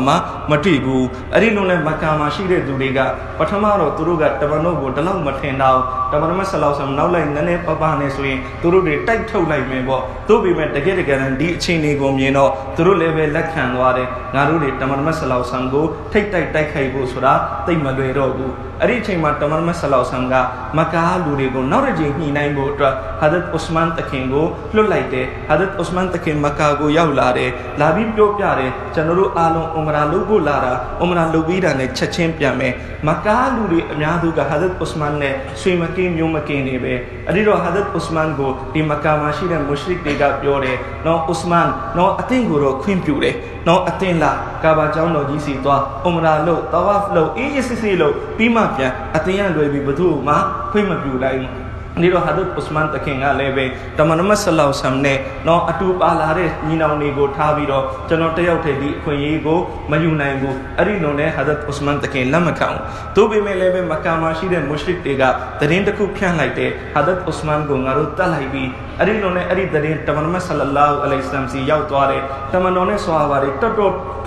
မတွေ့ဘူးအဲ့ဒီလိုနဲ့မကာမှာရှိတဲ့သူတွေကပထမတော့သူတို့ကတမန်တော်ကိုတလောက်မထင်တော့တမန်တော်ဆလောဆမ်နောက်လိုက်နည်းနည်းပပနဲ့ဆိုရင်သူတို့တွေတိုက်ထုတ်လိုက်မယ်ပေါ့သို့ပေမဲ့တကယ်တမ်းဒီအချိန်လေးကိုမြင်တော့သူတို့လည်းပဲလက်ခံသွားတယ်ငါတို့တွေတမန်တော်ဆလောဆမ်ကိုထိတ်တိုက်ခိုက်ဖို့ဆိုတာသိမလွယ်တော့ဘူးအဲ့ဒီအချိန်မှာတမန်တော်ဆလောဆမ်ကမကာလူတွေကိုနောက်တစ်ချိန်ညှိနှိုင်းဖို့အတွက်ဟာဒတ်ဥစမန်တခင်ကိုလွတ်လိုက်တယ်ဟာဒတ်ဥစမန်တခင်မကာကိုရောက်လာတယ်လာပြီးပြောပြတယ်ကျွန်တော်တို့အားလုံးအမရာလုပ်ဖို့လာတာအမရာလုပ်ပြီးတာနဲ့ချက်ချင်းပြန်မယ်မကာလူတွေအများစုကဟာဒတ်ဥစမန်နဲ့ဆွေမကင်းမျိုးမကင်းနေပဲအဲ့ဒီတော့ဟာဒတ်ဥစမန်ကိုဒီမကာမှာရှိတဲ့မုရှရစ်တွေကပြောတယ်နော်ဥစမန်နော်အသင်ကိုတော့ခွင့်ပြုတယ်နော်အသင်လာကာဘာကျောင်းတော်ကြီးစီသွားအမရာလုပ်တဝါဖ်လုပ်အေးအေးစစ်စစ်လုပ်ပြီးမှပြန်အသင်ရလွယ်ပြီးဘသူ့မှခွင့်မပြုလိုက်ဒီတော့ဟာဒတ်ဥစမန်တခင်ကလည်းပဲတမန်တော်ဆလောဆမ်နဲ့နော်အတူပါလာတဲ့ညီနောင်တွေကိုထားပြီးတော့ကျွန်တော်တယောက်တည်းဒီအခွင့်အရေးကိုမယူနိုင်ဘူးအဲ့ဒီလိုနဲ့ဟာဒတ်ဥစမန်တခင်လက်မခံဘူးသို့ပေမဲ့လည်းပဲမကာမှာရှိတဲ့မုရှရစ်တွေကသတင်းတစ်ခုဖြန့်လိုက်တဲ့ဟာဒတ်ဥစမန်ကိုငါတို့တတ်လိုက်ပြီးအဲ့ဒီလိုနဲ့အဲ့ဒီသတင်းတမန်တော်ဆလလာဟူအလိုင်စလမ်စီရောက်သွားတယ်တမန်တော်နဲ့ဆွာဘာတွေတော်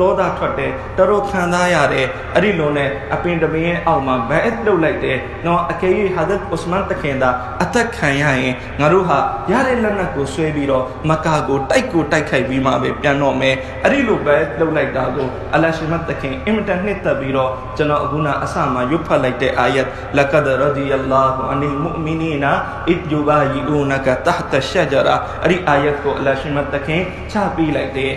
တော်သားထွက်တယ်တော်တော်ခံစားရတယ်အဲ့ဒီလိုနဲ့အပင်တပင်ရဲ့အောက်မှာဘက်လှုပ်လိုက်တယ်နော်အကေဟာဒတ်ဥစမန်တခင်သာအသက်ခံရရင်ငါတို့ဟာရတဲ့လက်နက်ကိုဆွဲပြီးတော့မကာကိုတိုက်ခိုက်ပြီးမှပဲပြန်တော့မယ်အဲ့ဒီလိုပဲလှုပ်လိုက်တာကိုအလရှိမတ်တခင်အင်မတန်နှစ်သက်ပြီးတော့ကျွန်တော်အခုနအစမှာရွတ်ဖတ်လိုက်တဲ့အာယတ်လကဒရဒီယလာဟူအနီလ်မုအ်မီနီနာအစ်ယူဘာယီအူနကတဟ်တရှဂျရာအဲ့ဒီအာယတ်ကိုအလရှိမတ်တခင်ချပေးလိုက်တယ်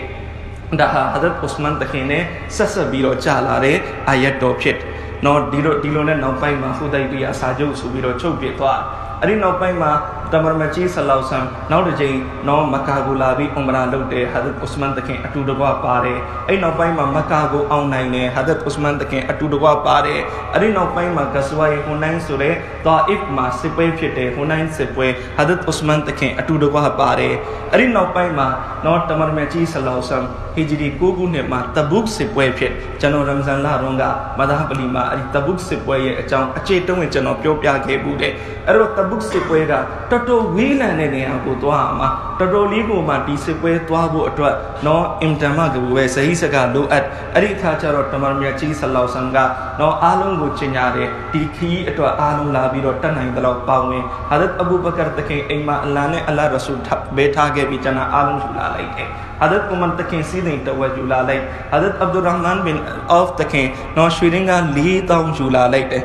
ဒါဟာဟာဒတ်ဥစမန်တခင်နဲ့ဆက်ပြီးတော့ကြာလာတဲ့အာယတ်တော်ဖြစ်နော်ဒီလိုနဲ့နောက်ပိုင်းမှာဟူဒိုင်ဘီယာစာချုပ်ဆိုပြီးတော့ချုပ်ပြသွားအဲ့ဒီနောက်ပိုင်းမှာတမန်မကြီးဆလောက်ဆမ်နောက်တစ်ချိန်နော်မကာကိုလာပြီးအွမ်ရာလုပ်တယ်ဟာဒတ်ဥစမန်တခင်အတူတကွပါတယ်အဲ့နောက်ပိုင်းမှာမကာကိုအောင်နိုင်တယ်ဟာဒတ်ဥစမန်တခင်အတူတကွပါတယ်အဲ့ဒီနောက်ပိုင်းမှာဂဇဝိုင်ဟူနိုင်ဆိုတဲ့တာအစ်မှာစစ်ပွဲဖြစ်တယ်ဟူနိုင်စစ်ပွဲဟာဒတ်ဥစမန်တခင်အတူတကွပါတယ်အဲ့ဒီနောက်ပိုင်းမှာနော်တမန်မကြီးဆလောက်ဆမ်ဟီဂျရီ9ခုနှစ်မှာတဘုတ်စစ်ပွဲဖြစ်ကျွန်တော်ရမ်ဇန်လတုန်းကမဒါပလီမှာအဲ့ဒီတဘုတ်စစ်ပွဲရဲ့အကြောင်းအခြေတုံးဝင်ကျွန်တော်ပြောပြခဲ့ဘူးတဲ့အဲ့တော့တဘုတ်စစ်ပွဲကတော်တော်ဝေးလံတဲ့နေရာကိုသွားမှာတော်တော်လေးကိုမှဒီစစ်ပွဲသွားဖို့အတွက်နော်အင်တမ်မကဘူးပဲဇဟီစကလိုအပ်အဲ့ဒီအခါကျတော့တမန်မြတ်ကြီးဆလောက်ဆမ်ကနော်အားလုံးကိုချင်ညာတယ်ဒီခီးအတွက်အားလုံးလာပြီးတော့တတ်နိုင်တဲ့လောက်ပေါင်းဝင်ဟာဒတ်အဘူဘကာတခင်အိမ်မှာအလ္လာဟ်နဲ့အလ္လာဟ်ရဆူလ်ဘေးထားခဲ့ပြီးကျွန်တော်အားလုံးယူလာလိုက်တယ်ဟာဒတ်ဥမန်တခင်စီးတဲ့တဝက်ယူလာလိုက်ဟာဒတ်အဗ်ဒူရဟ်မန်ဘင်အောဖ်တခင်နော်ရွှေရင်းက4000ယူလာလိုက်တယ်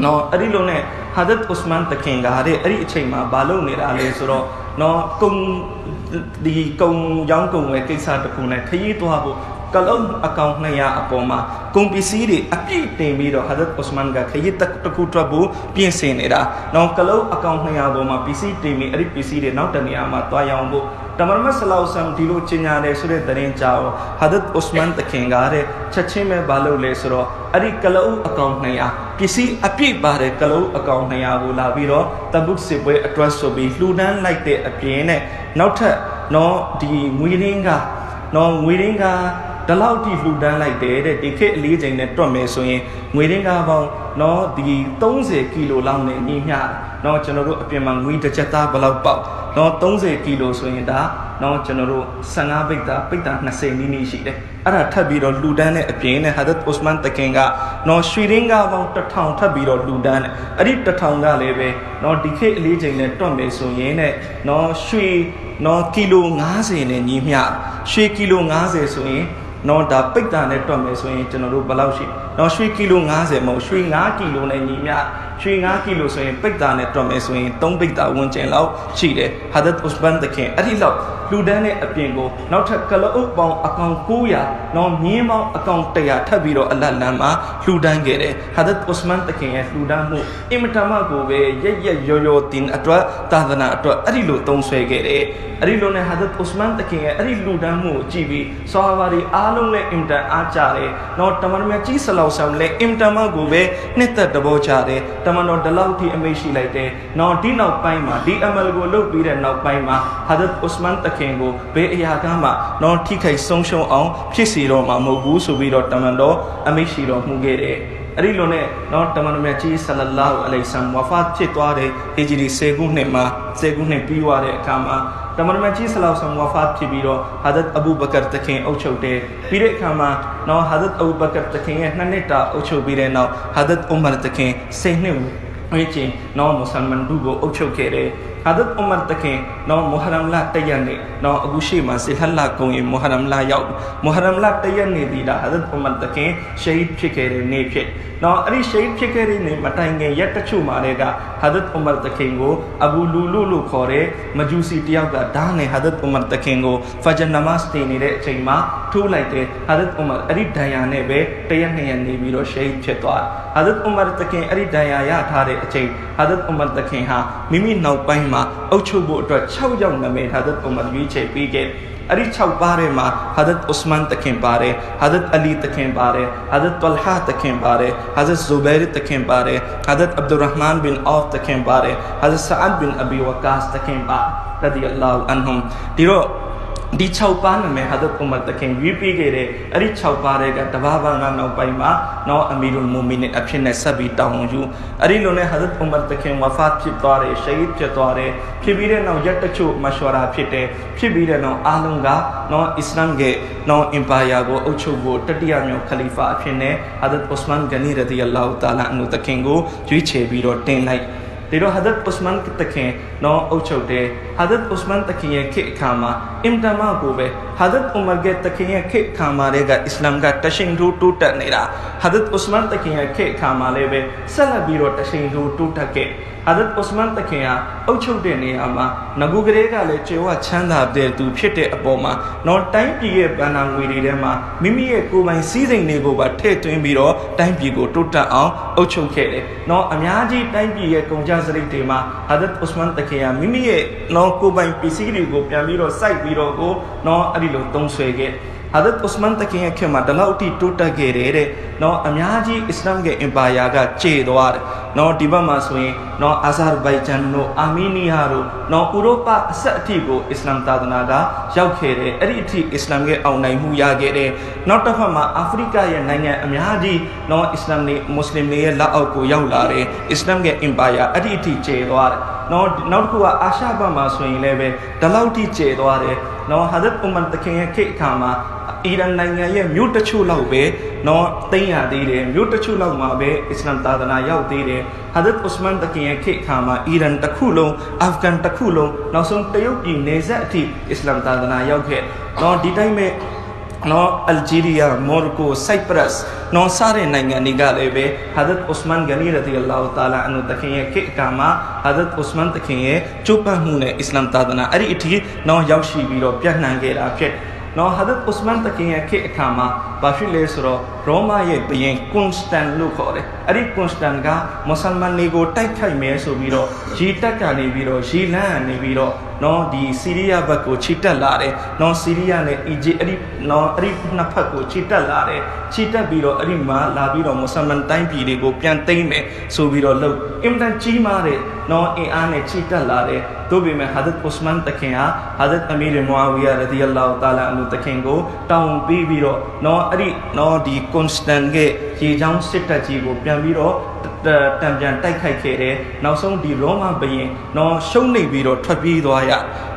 နော်အဲ့ဒီလိုနဲ့ဟာဒတ်ဥစမန်တခင်ကအဲ့ဒီအချိန်မှာဘာလုပ်နေတာလဲဆိုတော့နော်ကုံရောင်းကုံဝယ်ကိစ္စတခုနဲ့ခရီးသွားဖို့ကလုံးအကောင့်200အပေါ်မှာကုန်ပစ္စည်းတွေအပြည့်တင်ပြီးတော့ဟာဒတ်ဥစမန်ကခရီးတခုထွက်ဖို့ပြင်ဆင်နေတာနော်ကလုံးအကောင့်200ပေါ်မှာပစ္စည်းတင်ပြီးအဲ့ဒီပစ္စည်းတွေနောက်တနေရာမှာသွားရောင်းဖို့တမန်မဆလောက်ဆမ်ဒီလိုချင်ညာတယ်ဆိုတဲ့သတင်းကြောင့်ဟာဒတ်ဥစမန်တခင်ကတဲ့ချက်ချင်းပဲဘာလုပ်လဲဆိုတော့အဲ့ဒီကလုံးအကောင့်200ပစ္စည်းအပြည့်ပါတဲ့ကလုံးအကောင့်200ကိုလာပြီးတော့တဘုတ်စစ်ပွဲအတွက်ဆိုပြီးလှူဒန်းလိုက်တဲ့အပြင်နဲ့နောက်ထပ်နော်ဒီငွေရင်းကဒီလောက်ထိလှူဒန်းလိုက်တယ်တဲ့ဒီခေတ်အလေးချိန်နဲ့တွက်မယ်ဆိုရင်ငွေရင်းကားပေါင်းနော်ဒီ30ကီလိုလောက်နဲ့ညီမျှနော်ကျွန်တော်တို့အပြင်မှာငွေတစ်ချက်သားဘယ်လောက်ပေါက်နော်30ကီလိုဆိုရင်ဒါနော်ကျွန်တော်တို့15ပိတ်တာ20နီးနီးရှိတယ်အဲ့ဒါထပ်ပြီးတော့လှူဒန်းတဲ့အပြင်နဲ့ဟာဒတ်ဥစမန်တခင်ကနော်ရွှေရင်းကားပေါင်း1000ထပ်ပြီးတော့လှူဒန်းတယ်အဲ့ဒီ1000ကလည်းပဲနော်ဒီခေတ်အလေးချိန်နဲ့တွက်မယ်ဆိုရင်နဲ့နော်ရွှေနော်ကီလို90နဲ့ညီမျှရွှေကီလို90ဆိုရင်နော်ဒါပိတ်တာနဲ့တွက်မယ်ဆိုရင်ကျွန်တော်တို့ဘယ်လောက်ရှိ နော်ရွှေကီလို90မဟုတ်ရွှေ9ကီလိုနဲ့ညီမျှရွှေ9ကီလိုဆိုရင်ပိတ်တာနဲ့တွက်မယ်ဆိုရင်3ပိတ်တာဝန်းကျင်လောက်ရှိတယ်ဟာဒတ်ဥစမန်တခင်အဲ့ဒီလောက်လူဒန်းတဲ့အပြင်ကိုနောက်ထပ်ကလအုပ်ပေါင်းအကောင်900နော်မြင်းပေါင်းအကောင်100ထပ်ပြီးတော့အလတ်လမ်းမှာလူဒန်းခဲ့တယ်ဟာဒတ်ဥစမန်တခင်ရဲ့လူဒန်းမှုအင်မတန်မှကိုပဲရက်ရောတင်အတွက်သာသနာအတွက်အဲ့ဒီလိုသုံးဆွဲခဲ့တယ်အဲ့ဒီလိုနဲ့ဟာဒတ်ဥစမန်တခင်ရဲ့အဲ့ဒီလူဒန်းမှုကိုကြည့်ပြီးဆာဟာဘာတွေအားလုံးလည်းအင်တန်အားကြတယ်နော်တမန်တော်မြတ်ကြီးဆလောဆမ်လည်းအင်တန်မှကိုပဲနှစ်သက်တဘောကြတယ်တမန်တော်ဒီလောက်ထိအမိတ်ရှိလိုက်တယ်နော်ဒီနောက်ပိုင်းမှာဒီအမလ်ကိုလုပ်ပြီးတဲ့နောက်ပိုင်းမှာဟာဒတ်ဥစမန်တခင်ကိုဘယ်အရာကမှနော်ထိခိုက်ဆုံးရှုံးအောင်ဖြစ်စီတော့မှာမဟုတ်ဘူးဆိုပြီးတော့တမန်တော်အမိတ်ရှိတော်မူခဲ့တယ်အဲ့ဒီလိုနဲ့နော်တမန်တော်မြတ်ကြီးဆလလာဟူအလိုင်ဆမ်ဝါဖတ်ဖြစ်သွားတဲ့ဟီဂျရီ10ခုနှစ်မှာ10ခုနှစ်ပြီးသွားတဲ့အခါမှာတမန်တော်မြတ်ကြီးဆလောဆမ်ဝါဖတ်ဖြစ်ပြီးတော့ဟာဒတ်အဘူဘကာတခင်အုပ်ချုပ်တယ်ပြီးတဲ့အခါမှာနော်ဟာဒတ်အဘူဘကာတခင်ရဲ့2နှစ်တာအုပ်ချုပ်ပြီးတဲ့နောက်ဟာဒတ်ဥမာတခင်10နှစ်ဝန်းကျင်နော်မွတ်စလမန်တို့ကိုအုပ်ချုပ်ခဲ့တယ်ဟာဒတ်ဥမာတခင်နော်မုဟရမ်လတရက်နေ့နော်အခုရှိမှဇီဟ်လကုံရင်မုဟရမ်လရောက်မုဟရမ်လတရက်နေ့ဒီလာဟာဒတ်ဥမာတခင်ရှဟီဒ်ဖြစ်ခဲ့တဲ့နေ့ဖြစ်နော်အဲ့ဒီရှဟီဒ်ဖြစ်ခဲ့တဲ့နေ့မတိုင်ခင်ရက်တချို့မှာတည်းကဟာဒတ်ဥမာတခင်ကိုအဘူလူလူလို့ခေါ်တဲ့မဂျူစီတယောက်ကဓာတ်နဲ့ဟာဒတ်ဥမာတခင်ကိုဖဂျ်နမတ်တင်နေတဲ့အချိန်မှာထိုးလိုက်တယ်ဟာဒတ်ဥမာအဲ့ဒီဒဏ်ရာနဲ့ပဲတရက်နှစ်ရက်နေပြီးတော့ရှဟီဒ်ဖြစ်သွားဟာဒတ်ဥမာတခင်အဲ့ဒီဒဏ်ရာရထားတဲ့အချိန်ဟာဒတ်ဥမာတခင်ဟာမိမိနောက်ပိုင်းမှာအုပ်ချုပ်ဖို့အတွက်6ယောက်နာမည်ဟာဒတ်ဥမာရွေးချယ်ပေးခဲ့အဲ့ဒီ6ပါးထဲမှာဟာဒတ်ဥစမန်တခင်ပါတယ်ဟာဒတ်အလီတခင်ပါတယ်ဟာဒတ်တလဟာတခင်ပါတယ်ဟာဒတ်ဇူဘိုင်တခင်ပါတယ်ဟာဒတ်အဗ်ဒူရဟ်မန်ဘင်အောဖ်တခင်ပါတယ်ဟာဒတ်ဆာအဒ်ဘင်အဘီဝကာစ်တခင်ပါရဒီအလ္လာဟူအန်ဟွမ်ဒီတော့ဒီ6ပါးနာမည်ဟာဒတ်ဥမာတခင်ရွေးပေးခဲ့တဲ့အဲ့ဒီ6ပါးတွေကတဘာဘာငါနောက်ပိုင်းမှာနော်အမီရုလ်မူမီနင်အဖြစ်နဲ့ဆက်ပြီးတောင်းယူအဲ့ဒီလိုနဲ့ဟာဒတ်ဥမာတခင်ဝါဖတ်ဖြစ်သွားတယ်ရှဟီဒ်ဖြစ်သွားတယ်ဖြစ်ပြီးတဲ့နောက်ရက်တချို့မရှဝရာဖြစ်တယ်ဖြစ်ပြီးတဲ့နောက်အားလုံးကနော်အစ္စလာမ်ရဲ့နော်အင်ပါယာကိုအုပ်ချုပ်ဖို့တတိယမြောက်ခလီဖာအဖြစ်နဲ့ဟာဒတ်ဥစမန်ဂနီရဒီအလ္လာဟူတာလာအန်ဟူတခင်ကိုရွေးချယ်ပြီးတော့တင်လိုက်ဒီတော့ဟာဒတ်ဥစမန်တခင်နော်အုပ်ချုပ်တယ်ဟာဒတ်ဥစမန်တခင်ရဲ့ခေတ်အခါမှာအင်တမာကိုပဲဟာဒတ်ဥမာရဲ့တခင်ရဲ့ခေတ်အခါမှာလည်းကအစ္စလာမ်ကတရှိန်ထိုးတိုးတက်နေတာဟာဒတ်ဥစမန်တခင်ရဲ့ခေတ်အခါမှာလည်းပဲဆက်လက်ပြီးတော့တရှိန်ထိုးတိုးတက်ခဲ့ဟာဒတ်ဥစမန်တခင်ဟာအုပ်ချုပ်တဲ့နေရာမှာငကူကလေးကလည်းကျေဝချမ်းသာတဲ့သူဖြစ်တဲ့အပေါ်မှာနော်တိုင်းပြည်ရဲ့ဗန္နာငွေတွေထဲမှာမိမိရဲ့ကိုယ်ပိုင်စည်းစိမ်တွေကိုပါထည့်သွင်းပြီးတော့တိုင်းပြည်ကိုတိုးတက်အောင်အုပ်ချုပ်ခဲ့တယ်နော်အများကြီးတိုင်းပြည်ရဲ့ကုန်ကျစရိတ်တွေမှာဟာဒတ်ဥစမန်တခင်ဟာမိမိရဲ့နော်ကိုယ်ပိုင်ပစ္စည်းတွေကိုပြန်ပြီးတော့စိုက်ပြီးတော့ကိုနော်အဲ့ဒီလိုသုံးဆွဲခဲ့ဟာဒတ်ဥစမန်တခင်ရဲ့ခေတ်မှာဒီလောက်အထိတိုးတက်ခဲ့တယ်တဲ့နော်အများကြီးအစ္စလာမ်ရဲ့အင်ပါယာကကျေသွားတယ်နော်ဒီဘက်မှာဆိုရင်နော်အာဇာဘိုင်ဂျန်တို့အာမီနီးယားတို့နော်ဥရောပအဆက်အထိကိုအစ္စလာမ်သာသနာကရောက်ခဲ့တယ်အဲ့ဒီအထိအစ္စလာမ်ရဲ့အောင်နိုင်မှုရခဲ့တယ်နောက်တစ်ဖက်မှာအာဖရိကရဲ့နိုင်ငံအများကြီးနော်အစ္စလာမ်တွေမွတ်စလင်တွေရဲ့လက်အောက်ကိုရောက်လာတယ်အစ္စလာမ်ရဲ့အင်ပါယာအဲ့ဒီအထိကျေသွားတယ်နော်နောက်တစ်ခုကအာရှဘက်မှာဆိုရင်လည်းပဲဒီလောက်ထိကျေသွားတယ်နော်ဟာဒတ်ဥမန်တခင်ရဲ့ခေတ်အခါမှာအီရန်နိုင်ငံရဲ့မြို့တချို့လောက်ပဲနော်သိမ်းရသေးတယ်မြို့တချို့လောက်မှာပဲအစ္စလာမ်သာသနာရောက်သေးတယ်ဟာဒတ်ဥစမန်တခင်ရဲ့ခေတ်အခါမှာအီရန်တစ်ခုလုံးအာဖဂန်တစ်ခုလုံးနောက်ဆုံးတရုတ်ပြည်နယ်စပ်အထိအစ္စလာမ်သာသနာရောက်ခဲ့နော်ဒီတိုင်းပဲနော်အယ်ဂျီးရီးယားမော်ရိုကိုဆိုက်ပရပ်စ်နော်စားတဲ့နိုင်ငံတွေကလည်းပဲဟာဒတ်ဥစမန်ဂနီရဒီအလ္လာဟူတာလာအန်ဟူတခင်ရဲ့ခေတ်အခါမှာဟာဒတ်ဥစမန်တခင်ရဲ့ကျိုးပန်းမှုနဲ့အစ္စလာမ်သာသနာအဲ့ဒီအထိနော်ရောက်ရှိပြီးတော့ပြန့်နှံ့ခဲ့တာဖြစ်နော်ဟာဒတ်ဥစမန်တခင်ရဲ့ခေတ်အခါမှာဘာဖြစ်လဲဆိုတော့ရောမရဲ့ဘုရင်ကွန်စတန်လို့ခေါ်တယ်အဲ့ဒီကွန်စတန်ကမွတ်စလမန်တွေကိုတိုက်ခိုက်မယ်ဆိုပြီးတော့ရီတက်ကနေပြီးတော့ရီလန်းကနေပြီးတော့နော်ဒီဆီးရီးယားဘက်ကိုခြိတက်လာတယ်နော်ဆီးရီးယားနဲ့အီဂျစ်အဲ့ဒီနော်အဲ့ဒီနှစ်ဖက်ကိုခြိတက်လာတယ်ခြိတက်ပြီးတော့အဲ့ဒီမှာလာပြီးတော့မွတ်စလမန်တိုင်းပြည်တွေကိုပြန်သိမ်းမယ်ဆိုပြီးတော့လုပ်အင်တန်ကြီးမားတဲ့နော်အင်အားနဲ့ခြိတက်လာတယ်တို့ပေမဲ့ဟာဒတ်ဥစမန်တခင်ဟာဟာဒတ်အမီရ်မွာဝီယာရဒီအလ္လာဟူတာလာအန်ဟူတခင်ကိုတောင်းပြီးပြီးတော့နော်အဲ့ဒီနော်ဒီကွန်စတန်ရဲ့ရေချောင်းစစ်တပ်ကြီးကိုပြန်ပြီးတော့တံပြန်တိုက်ခိုက်ခဲ့တယ်နောက်ဆုံးဒီရောမဘုရင်နော်ရှုံးနေပြီးတော့ထွက်ပြေးသွားရ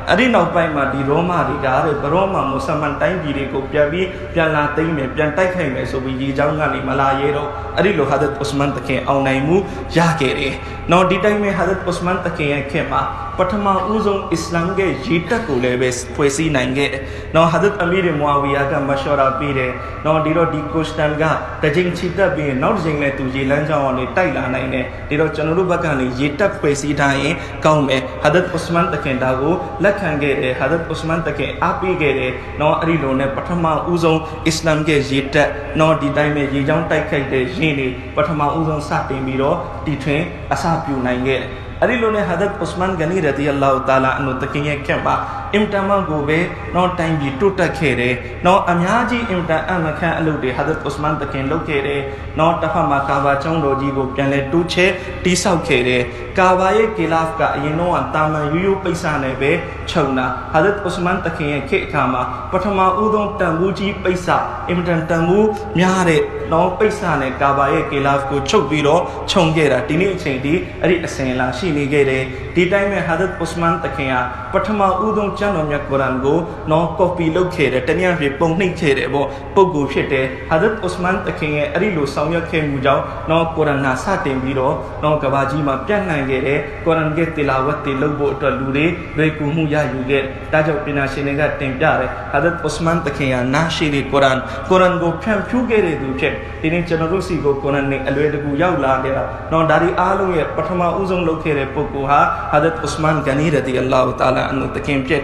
अरे नौपाई में दी रोमा दी गारे बरोमा मुसलमान टाइम गिरे को प्याबी प्याला तई में प्यांटाई खाई में सो भी ये जाऊंगा नहीं मला ये रो अरे लो हज़रत उस्मान तक औ नहीं मु या के रे नौ डी टाइम में हज़रत उस्मान तक के मा पठमा उज़ों इस्लाम के जीता को ले बेस फैसी नाइंगे नौ हज़रत अमीर मुआविया का मशवरा पीरे नौ डीरो डी कोस्टन का तजिंग चीता भी नौ जिंग ले तुझे लंजाओं ने टाइला नहीं ने डीरो चनुरु बकानी जीता फैसी ढाई काउ में हज़रत उस्मान तक दागो लखेंगे रे हज़रत उस्मान तक आप ही गे रे नौ अरी लो ने पठमा उज़ों इस्लाम के जीता नौ डी टाइम में ये जाऊं टाइप करते जीने पठमा उज़ों साथे मीरो टीठे असाप्यू नाइंगे अरे लो ने हज़रत उस्मान गनी रज़ी अल्लाह ताला अन्हु तकिए क्या इम्तमा गोबे नौ टाइम भी टूटा खेरे नौ अम्याजी इम्तमा मखा अलुदे हज़रत उस्मान तकिए लो खेरे नौ टफा मकाबा चौं रोजी को पहले टूचे टीसाउ खेरे कावाये खिलाफ का ये नो अंतामा यूयू पैसा ने बे छौना हज़रत उस्मान तकिए खे कामा पठमा उदों तंबूजी पैसा इम्तन तंबू म्यारे नौ पैसा ने कावाये खिलाफ को छुप बीरो छोंगेरा टिनी चेंदी अरे असेला नी गेरे टी टाइम में हज़रत उस्मान तकिया पठमा उदों चनो म्या कुरान को नौ कॉपी लो खेरे तनिया भी पोंगनी खेरे वो पोगु फिटे हज़रत उस्मान तकिए अरी लो सौम्य खे मुजाओ नौ कुरान ना साते बीरो नौ कबाजी मा प्यान गेरे कुरान के तिलावत ते लो बो तो लूरे रे कुमु या युगे ताजो पिना शिने का टेम जारे हज़रत उस्मान तकिया नाशिरी कुरान कुरान को फ्याम फ्यू गेरे दूचे तिने चनरुसी को कुरान ने अलवेद को याउला गेरा नौ दारी आलो ये पठमा उजों लो खेरे पोकुहा हज़रत उस्मान गनी रज़ी अल्लाह ताला अन्हु तकिम चेक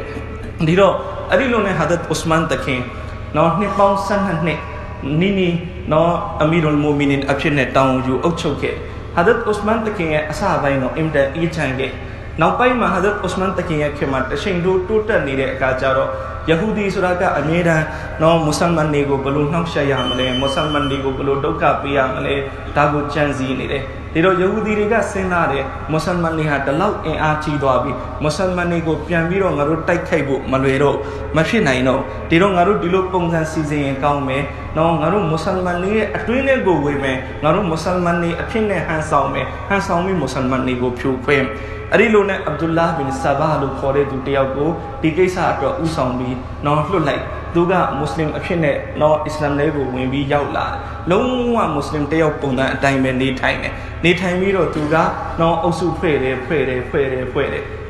धीरो अरी लो ने हज़रत उस्मान तकिम नौ ने पाउ सन ने नीनी नौ अमीरुल मोमिनीन अफिने ताऊ जू औचोके हज़रत उस्मान तकिए असाबाई नो इम्दा ई चांगे नौपाई में हज़रत उस्मान तकिए के मत शिंदू टूटा नीरे का चारो यहूदी सुरा का अमीरा नौ मुसलमान ने को बलू नक्शा मले मुसलमान ने को बलू डोका पिया मले तागो चंजी नीरे तिरो यहूदी रे का सेना रे मुसलमान ने हाथ लाउ ए आची दो अभी मुसलमान ने को प्यामीरो ngaro टाइप खाइबो मलवेरो मफी नहीं नो तिरो ngaro दिलो पोंगन सीजे गांव में नौ ngaro मुसलमान ने अटुने गो वे में ngaro मुसलमान ने अफिने हांसाओ में मुसलमान ने को फ्यू क्वेम अरी लो ने अब्दुल्लाह बिन सबा लो खोरे दुटिया को टीके सा तो उसाउंबी नौ लो लाइक दुगा मुस्लिम अफिने नौ इस्लाम ने को wen bi yauk la lonwa मुस्लिम तयाव पोंगा टाइम में नी टाइम मीरो दुगा नौ औसु फेरे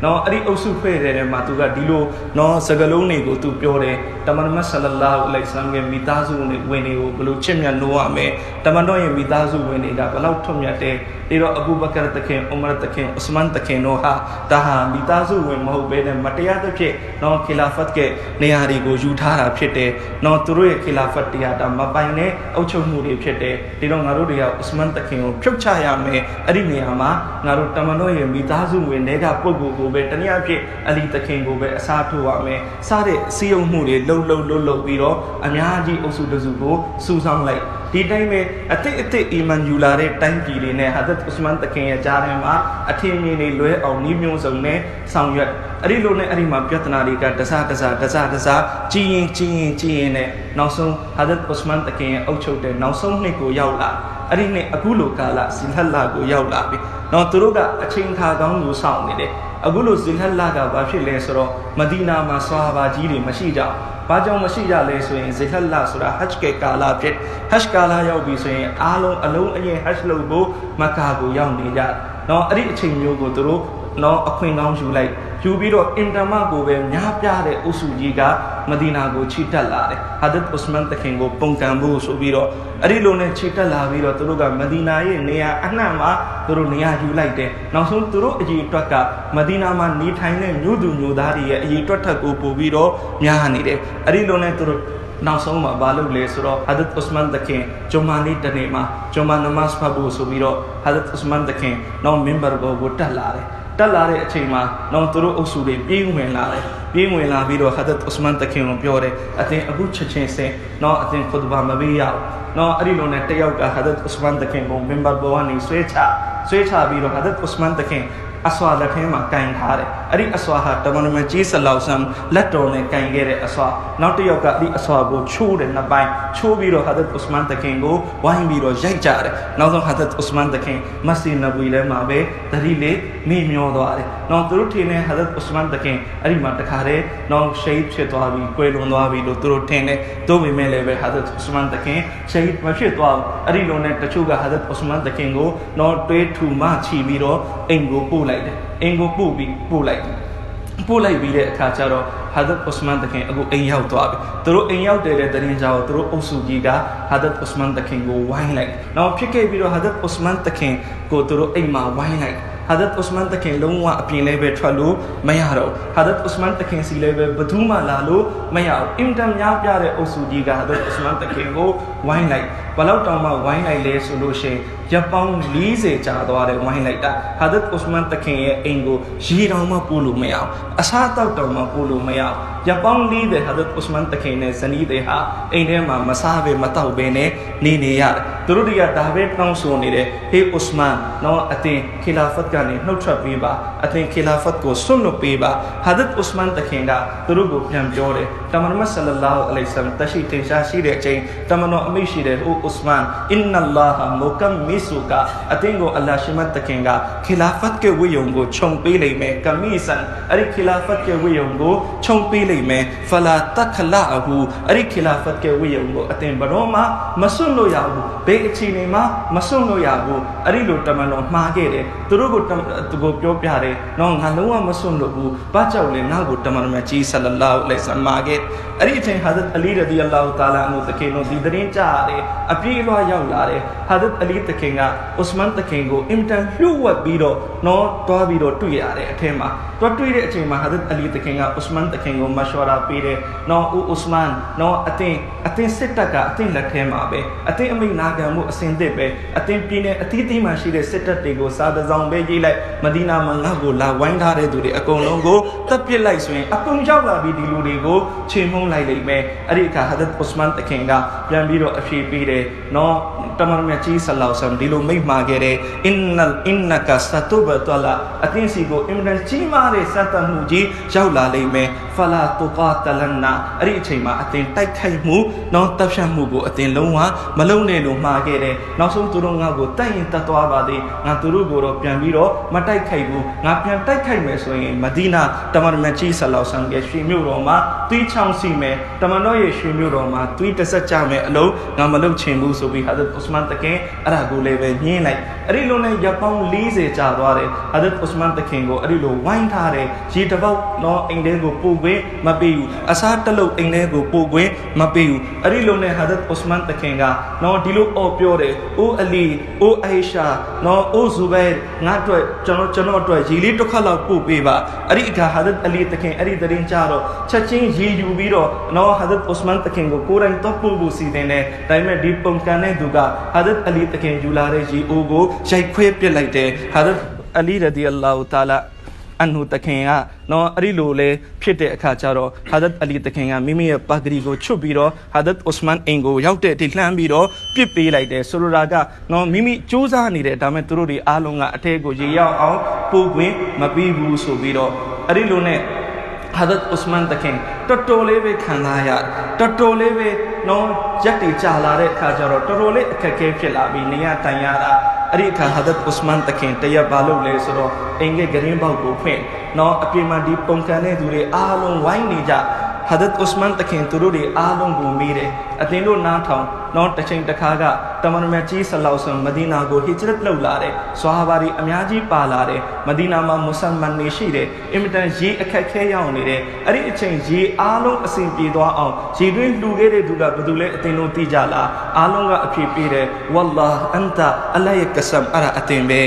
नौ अरी औसु फेरे मा दुगा दिलो नौ सगलो ने को तू प्योरे तमन सल्लल्लाहु अलैहि वसल्लम के मिताजु ने वेने को बलु चिम्या नोआ में तमन ये मिताजु वेने दा बलाउ ठोम्याते तिरो अबू बकर तखे उमर तखे उस्मान तखे नोहा ताहा मिताजु वे महु बेने मटिया तखे नौ खिलाफत के नियारी को जुठारा फिटे नौ तुरो खिलाफत तिया दा मपाइने औचो मुरे फिटे तिरो ngaro dia उस्मान तखे को फ्युचाया में अरी नियामा ngaro तमनो ये मिताजु वे नेगा पोगु को बे तनिया के अली तखे को बे असाठुआ में सारे सियो मुरे लो बीरो अम्याजी औसु दजु को सुसांग लाई टी टाइम में अते ईमान युलारे टाइम पीरे ने हज़रत उस्मान तके जा रहे मा अथे में ने लोए और नीम्यों ने सांगयत अरी लो ने अरी मा प्यतनारी का दसा चीं ने नौसों हज़रत उस्मान तके औचोटे नौसों ने को याउला अरी ने अगुलो काला सिलहल्ला को याउला भी नौ तुरुगा अचिंग था गांव सांग ने अगुलो सिलहल्ला का बाफिले सरो मदीना मा सहाबा जीरे मशीजा पाजों मशीजा ले सोए जिहल्ला सुरा हज के काला फिट हज काला याव भी सोए अलो ये हज लो बो मक्का को याव ने जा नौ अरी छिन्यो को तुरो नौ अखिं गांव जुलाई क्यूबीरो इंटमा को वे न्या प्यारे उसुजी का मदीना को छीटा ला रे हज़रत उस्मान तखेंगो पोंकांबू सुबीरो अरी लो ने छीटा ला बीरो तुरो का मदीना ये नया अनामा तुरो नया जुलाई दे नौ सुन तुरो जी टका मदीना मा नी ठाइने न्यूदु न्यूदारी ये जी टठा को पोबीरो न्या नी रे अरी लो ने तुरो नासों में बालू ले सुरो हज़रत उस्मान तखे चुमानी तने मा चुमा नमाज पढ़ो सुबीरो हज़रत उस्मान तखे नौ मेंबर को वोटा ला रे अच्छे माँ नौ तुरो उसूरे पीऊँ ला बीरो हज़रत उस्मान तखे प्योरे अते अबू छे से नौ अते खुतबा में भी आओ नौ अरी लो ने तयाव का हज़रत उस्मान तखे को मेंबर बोवानी स्वेच्छा बीरो हज़रत उस्मान तखे अस्वाद थे माँ काइन हारे အရိအစွာဟာတမန်တော်ကြီးဆလောဆမ်လက်တော်နဲ့ကင်ခဲ့တဲ့အစွာနောက်တစ်ယောက်ကဒီအစွာကိုချိုးတယ်နှစ်ပိုင်းချိုးပြီးတော့ဟာဒတ်ဥစမန်တခင်ကိုဝိုင်းပြီးတော့ရိုက်ကြတယ်နောက်ဆုံးဟာဒတ်ဥစမန်တခင်မက်ဆီနဗီထဲမှာပဲတတိလေးမိမျောသွားတယ်နောက်သူတို့ထင်တဲ့ဟာဒတ်ဥစမန်တခင်အဲ့ဒီမှာတခါတည်းနောက်ရှိတ်ဖြစ်သွားပြီးကွယ်လွန်သွားပြီလို့သူတို့ထင်တယ်သို့ပေမဲ့လည်းပဲဟာဒတ်ဥစမန်တခင်ရှိတ်မဖြစ်သွားဘူးအဲ့ဒီလိုနဲ့တချို့ကဟာဒတ်ဥစမန်တခင်ကိုနောက်တွေးထူမှချီပြီးတော့အိမ်ကိုပို့လိုက်တယ်အိမ်ကိုပို့လိုက်ပြီးတဲ့အခါကျတော့ဟာဒတ်ဥစမန်တခင်အခုအိမ်ရောက်သွားပြီသူတို့အိမ်ရောက်တဲ့တင်းကြောင်သူတို့အုပ်စုကြီးကဟာဒတ်ဥစမန်တခင်ကိုဝိုင်းလိုက်နောက်ဖြစ်ခဲ့ပြီးတော့ဟာဒတ်ဥစမန်တခင်ကိုသူတို့အိမ်မှာဝိုင်းလိုက်ဟာဒတ်ဥစမန်တခင်လုံးဝအပြင်လည်းပဲထွက်လို့မရတော့ဟာဒတ်ဥစမန်တခင်စီလည်းပဲဘသူမှလာလို့မရအောင်အင်တမ်များပြတဲ့အုပ်စုကြီးကဟာဒတ်ဥစမန်တခင်ကိုဝိုင်းလိုက်ဘလောက်တောင်မှဝိုင်းလိုက်လဲဆိုလို့ရှိရင်ရပ်ပေါင်း40ကြာသွားတယ်ဝိုင်းလိုက်တာဟာဒတ်ဥစမန်တခင်ရဲ့အိမ်ကိုရေတောင်မှပို့လို့မရအောင်အစားတောက်တောင်မှပို့လို့မရအောင်ရပ်ပေါင်း40ဟာဒတ်ဥစမန်တခင်နဲ့ဇနီးတွေဟာအိမ်ထဲမှာမစားပဲမတောက်ပဲနဲ့နေရတယ်သူတို့တွေကဒါပဲတောင်းဆိုနေတယ်ဟေးဥစမန်နော်အတင်ခီလာဖတ်ကနေနှုတ်ထွက်ပေးပါအတင်ခီလာဖတ်ကိုဆွတ်လွတ်ပေးပါဟာဒတ်ဥစမန်တခင်ကသူတို့ကိုပြန်ပြောတယ်တမန်တော်ဆလလာဟူအလိုင်ဆမ်တရှိတင်ရှားရှိတဲ့အချိန်တမန်တော်အမိရှိတဲ့ဟိုဥစမန်အင်နလာဟာမုကမ်မီဆူကအတင်ကိုအလ္လာရှိမတ်တခင်ကခီလာဖတ်ကဝိယုံကိုခြုံပေးလိမ့်မယ်ကမီဆန်အဲ့ဒီခီလာဖတ်ကဝိယုံကိုခြုံပေးလိမ့်မယ်ဖလာတခလာအဟူအဲ့ဒီခီလာဖတ်ကဝိယုံကိုအတင်ဘရောမှာမစွန့်လို့ရဘူးဘေးအချိန်တွေမှာမစွန့်လို့ရဘူးအဲ့ဒီလိုတမန်တော်မှားခဲ့တယ်သူတို့ကိုပြောပြတယ်နော်ငါလုံးဝမစွန့်လို့ဘူးဘာကြောင့်လဲငါ့ကိုတမန်တော်မြတ်ကြီးဆလလာဟူအလိုင်ဆမ်မှာခဲ့အဲ့ဒီအချိန်ဟာဒတ်အလီရဒီအလာဟူတာလာအန်ဟူတခင်တို့ဒီသတင်းကြားတယ်အပြေးလွှားရောက်လာတယ်ဟာဒတ်အလီတခင်ကဥစမန်တခင်ကိုအင်တန်လှုပ်ဝက်ပြီးတော့နော်တွားပြီးတော့တွေ့ရတယ်အထက်မှာတွေ့တဲ့အချိန်မှာဟာဒတ်အလီတခင်ကဥစမန်တခင်ကိုမရှဝရာပေးတယ်နော်ဥစမန်နော်အတင်းစစ်တပ်ကအတင်းလက်ထဲမှာပဲအတင်းအမိန့်နာခံမှုအစင်သစ်ပဲအတင်းပြင်းနေအသီးသီးမှရှိတဲ့စစ်တပ်တွေကိုစာတစောင်ပဲရေးလိုက်မဒီနာမှာငါ့ကိုလာဝိုင်းထားတဲ့သူတွေအကုန်လုံးကိုတပ်ပစ်လိုက်ဆိုရင်အကုန်ရောက်လာပြီးဒီလူတွေကိုချေမှုန်းလိုက်လိမ့်မယ်အဲ့ဒီအခါဟာဒတ်ဥစမန်တခင်ကပြန်ပြီးတော့အဖြေပေးတယ်နော်တမန်တော်မြတ်ကြီးဆလောဆမ်ဒီလိုမိန့်မှာခဲ့တယ်အင်နကစတုဘတလာအတင်းစီကိုအင်မတန်ကြီးမားတဲ့စတမှုကြီးရောက်လာလိမ့်မယ်ဖလာတူကာတလန်နာအဲ့ဒီအချိန်မှာအတင်းတိုက်ခိုက်မှုနော်တပ်ဖြတ်မှုကိုအတင်းလုံးဝမလုံးနဲ့လို့မှာခဲ့တယ်နောက်ဆုံးသူတို့ငါ့ကိုတိုက်ရင်တတ်သွားပါသေးငါသူတို့ကိုတော့ပြန်ပြီးတော့မတိုက်ခိုက်ဘူးငါပြန်တိုက်ခိုက်မယ်ဆိုရင်မဒီနာတမန်တော်မြတ်ကြီးဆလောဆမ်ရဲ့ရွှေမြို့တော်မှာသွေးချောင်းစီမယ်တမန်တော်ရဲ့ရွှေမြို့တော်မှာသွေးတဆက်ကြမယ်အလုံးငါမလုပ်ချင်ဘူးဆိုပြီးဟာဒတ်ဥစမန်တခင်အဲ့ဒါကိုလည်းပဲညင်းလိုက်အဲ့ဒီလိုနဲ့ရပ်ပေါင်း40ကြာသွားတယ်ဟာဒတ်ဥစမန်တခင်ကိုအဲ့ဒီလိုဝိုင်းထားတယ်ရေတပေါက်နော်အိမ်ထဲကိုပို့ခွင့်မပေးဘူးအစားတလုတ်အိမ်ထဲကိုပို့ခွင့်မပေးဘူးအဲ့ဒီလိုနဲ့ဟာဒတ်ဥစမန်တခင်ကနော်ဒီလိုအော်ပြောတယ်အိုအလီအိုအိုင်ရှာနော်အိုဇူဘဲငါအတွက်ကျွန်တော်အတွက်ရေလေးတစ်ခါလောက်ပို့ပေးပါအဲ့ဒီအခါဟာဒတ်အလီတခင်အဲ့ဒီတရင်ကြတော့ချက်ချင်းရေယူပြီးတော့နော်ဟာဒတ်ဥစမန်တခင်ကိုကိုယ်တိုင်တော့ပို့ဖို့စီစဉ်တယ်ဒါပေမဲ့ဒီပုံကန်တဲ့သူကဟာဒတ်အလီတခင်ယူလာတဲ့ရေအိုးကိုရိုက်ခွဲပစ်လိုက်တယ်ဟာဒတ်အလီရဒီအလာဟူတာလာအန်ဟူတခင်ကနော်အဲ့ဒီလိုလေဖြစ်တဲ့အခါကျတော့ဟာဒတ်အလီတခင်ကမိမိရဲ့ပါဂရီကိုချွတ်ပြီးတော့ဟာဒတ်ဥစမန်အင်ကိုရောက်တဲ့ဒီလှမ်းပြီးတော့ပြစ်ပေးလိုက်တယ်ဆိုလိုတာကနော်မိမိစူးစမ်းနေတယ်ဒါပေမဲ့သူတို့တွေအားလုံးကအထက်ကိုရေရောက်အောင်ပို့ခွင့်မပေးဘူးဆိုပြီးတော့အဲ့ဒီလိုနဲ့ဟာဒတ်ဥစမန်တခင်တော်လေးပဲခံစားရတော်လေးပဲနော်ရက်တွေကြာလာတဲ့အခါကျတော့တော်လေးအခက်အခဲဖြစ်လာပြီးနေရတိုင်ရတာအဲ့ဒီအခါဟာဒတ်ဥစမန်တခင်တရက်ပါလို့လဲဆိုတော့အင်္ဂဂရင်းပေါက်ကိုဖွင့်နော်အပြင်မှာဒီပုံကန်တဲ့သူတွေအားလုံးဝိုင်းနေကြဟာဒတ်ဥစမန်တခင်သူတို့တွေအားလုံးကိုမေးတယ်အတင်းတို့နားထောင်နော်တစ်ချိန်တစ်ခါကတမန်တော်မြတ်ကြီးဆလောဆမ်မဒီနာကိုဟီဂျရတ်လုပ်လာတယ်ဆွာဟာဘာတွေအများကြီးပါလာတယ်မဒီနာမှာမွတ်ဆလမန်တွေရှိတယ်အင်မတန်ရေအခက်ခဲရောက်နေတယ်အဲ့ဒီအချိန်ရေအားလုံးအစဉ်ပြေသွားအောင်ရေတွင်းလှူခဲ့တဲ့သူကဘယ်သူလဲအတင်းတို့သိကြလားအားလုံးကအဖြစ်ပေးတယ်ဝလ္လာအန်တာအလ္လာဟ်ရဲ့ကဆမ်အရာအတင်းပဲ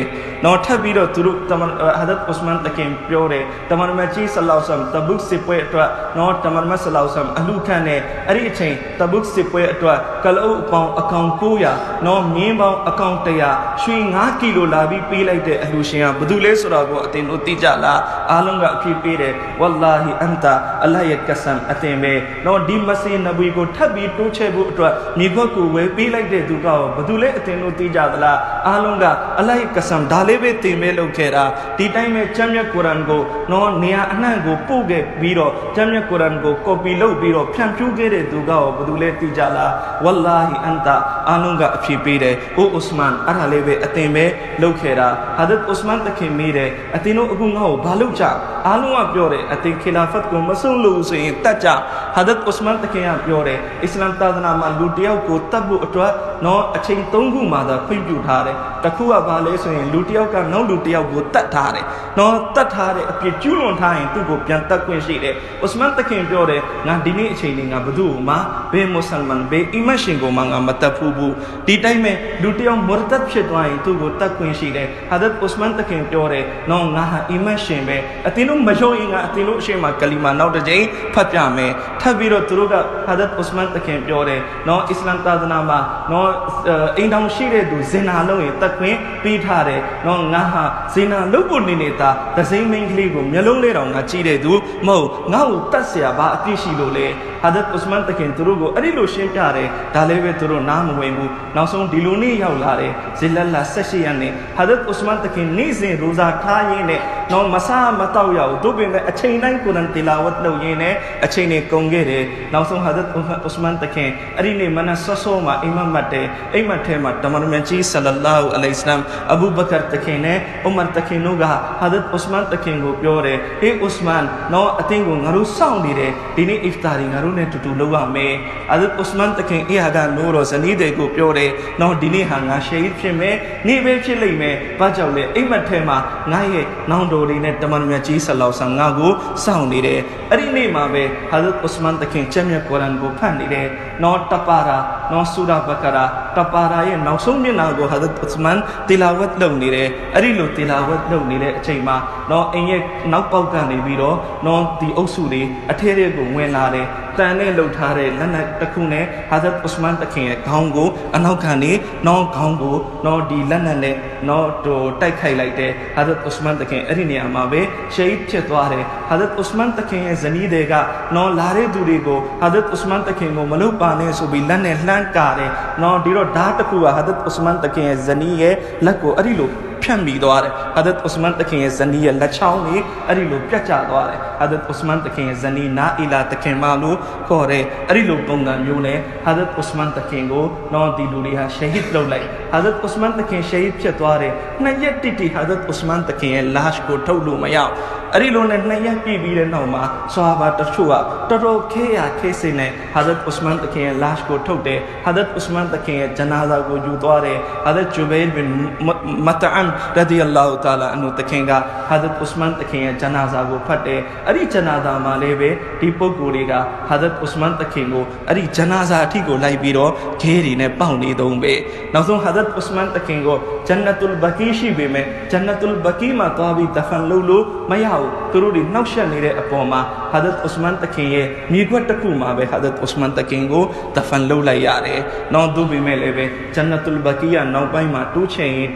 နော်ထပ်ပြီးတော့သူတို့တမန်ဟာဒတ်ဥစမန်တခင်ပြောတယ်တမန်တော်မြတ်ကြီးဆလောဆမ်တဘုတ်စစ်ပွဲအတွက်နော်တမန်တော်မြတ်ဆလောဆမ်အလူခံတယ်အဲ့ဒီအချိန်တဘုတ်စစ်ပွဲအတွက်ကလော upon account Koya, no Mimbo account Taya, Shui Naki Labi Pilate Alusia, Budule Surago, Atino Tijala, Alunga Pipire, Wallahi Anta, Alaya Kasam, Ateme, no Dimasi Nabugo Tabi, Tuchebu, Nigoku, we Pilate Duga, Budule Atino Tijala, Alunga, Alaya Kasam, Dalebe Timelo Kera, Titime Chamia Kurango, no Nia Anango, Puge, Biro, Chamia Kurango, Kopilo Biro, Pampuge Duga, Budule Tijala, Wallahi Anta, Alunga Pipire, O Usman, Aralebe Ateme, Lokera, Hadat Usman the Kimire, Atino Gungo, Balucha, Alua Piore, Atin Khilafat Kumasulu, Tacha, Hadat Usman the Kia Piore, Islam Tadana Lutiao, Tabu Atra, no a chain Tongu mother, Pibu Tare, Takua Vales in Lutioka, no Lutiao, Tatare, no Tatare, a Pichulon time to go Pianta Quinshide, Usman the Kim Piore, Nandini chaining Abdu, Ma, Be Musalman, Be Imashingo Manga Matapubu, Titime, Lutio Murtab Shedwine to go Taquinshide, Hadat Usman the Kim Piore, no Naha Imashime, Atino Majoinga, Atino Shema Kalima, now the J, Papame, Tabiro Turuga, Hadat Usman the Kim Piore, no Islam Tadanama, no Indam Shire do Zena Loe, Takme, Pitare, no Naha, Zena Lubunineta, the same Mingligo, Melole on Achide do, Mo, now Tassia, Ba Tishilole, Hadat Usman the Kim Turugo, Adilo Shimtare, Taleve Turu Nam Wemu, now some Diluni Yaulare, Zilla Seshiane, Hadat Usman the Kim Nizi, Rosa Kayene, no Masa Matauya, Dubin, a chain couldn't tilawat no yene, a chain congere, now some Hadat Usman the Kim, Adine Manasosoma, Imam Mate, Imatema, Tamarmanchi, Salallahu alayhi salam, Abu Bakr the Kene, Umar the Kinuga, Hadat Usman the King of Yore, Hey Usman, no a thing on Naru soundire, Dini Iftari Narune to Luga me, Hadat Usman the King Iaga Nuros and Ide go Pure, no Dini Hanga, Shape Shime, Nive Chilime, Pajale, Imatema, Naye, Nandorine, Tamarmanchi, Salau Sangago, soundire, Adine Mabe, Hadat Usman the King, Chamia Korango, Pandire, no Tapara, no Sura Bakara, Tapara, now so Minago, Hadat Usman, Tilawat Lonire, Arilu Tilawat Lonire, Chema, no Eye, now Paukani Viro, no the Osuri, Aterego, Wenare, Tane Lotare, Lana Takune, Hadat Usman the King, Congo, Anaukani, no Congo, no the Lanane, no to take highlighted, Hadat Usman the King, Arinia Mabe, Shape Chetware, Hadat Usman the King, Zanidega, no Lare Durigo, Hadat Usman the King, Malupane, so be Lane Lankare, no Diro Datakua, Hadat Usman the King, Zanie, Lako, Arilu. Pambi doare, Hadat Usman the King is Zani, Lachauni, Arilu Piacha doare, Hadat Usman the King is Zani, Na Ila the Kemalu, Kore, Arilu Bunga Mune, Hadat Usman the Kingo, no Diluria, Shahid Lolai, Hadat Usman the King, Shahid Chatware, Nayatiti, Hadat Usman the King, Lashko, Tolu Maya, Arilon and Nayaki Virenoma, Soaba Tashua, Toro Kea Kesine, Hadat Usman the King, Lashko Tote, Hadat Usman the King, Janaza Gujudware, Hadat Jubail bin Mata'am. Radiallahu ta'ala anu takenga Hadat Usman takenga janaza go phate ari janaza malebe tipo guriga Hadat Usman takengo ari janaza thi go lai biro kheri ne paung ni dong be nausong Hadat Usman takengo Jannatul Baqi shi be me Jannatul Baqi ma tawi dafan lulu mayau turudi nausha ni re apoma Hadat Usman takenye migwat taku ma be Hadat Usman takengo dafan lo lai yare no du be me lebe Jannatul Baqi ya no pai ma tu chain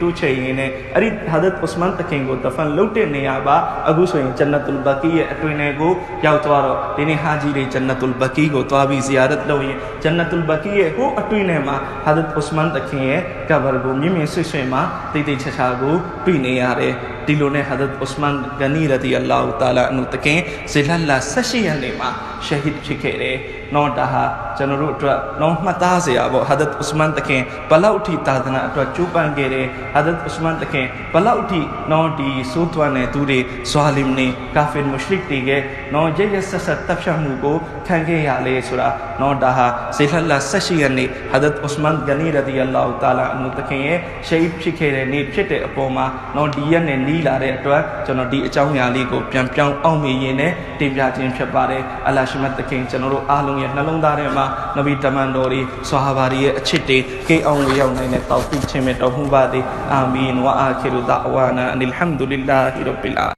ne Ari Hadat Usman the King go the fan lote neaba, Aguso in Jannatul Baqi at Winego, Yautaro, Dini Haji, Jannatul Baqi go to Abi Ziarat Lowe, Jannatul Baqi, who at Winema, Hadat Usman the King, Gabargo, Mimi Sushema, Titi Chachago, Pineare, Dilone Hadat Usman Ganira the Allah Tala Nutake, Zilala Sashi Anema, Shahid Chikere, no Daha, Janarutra, no Matazia, Hadat Usman the King, Palauti Tadana, Chupangere, Hadat Usman the King, Palauti, no di Sutwane, Ture, Swalimni, Kafin Mushrik Tige, no Jayas Tapshamugo, Kange Ale Sura, no Daha, Zilala Sashi Ane, Hadat Usman Ganira the Allah Tala Nutake, Shape Chikere, Nip Chete Apoma, no Dian and Nila Retra, Jono di Chaunyali go, Piampiang Omi Yene, Tibiatin Shabare, Alashimat the King, General Alung Nalong Darema, Navita Mandori, Sohavari, Chite, K only young in a Taupi Chimet of Humbadi, Amin, Wa Akiru Dawana, and Alhamdulillah, Hiropila.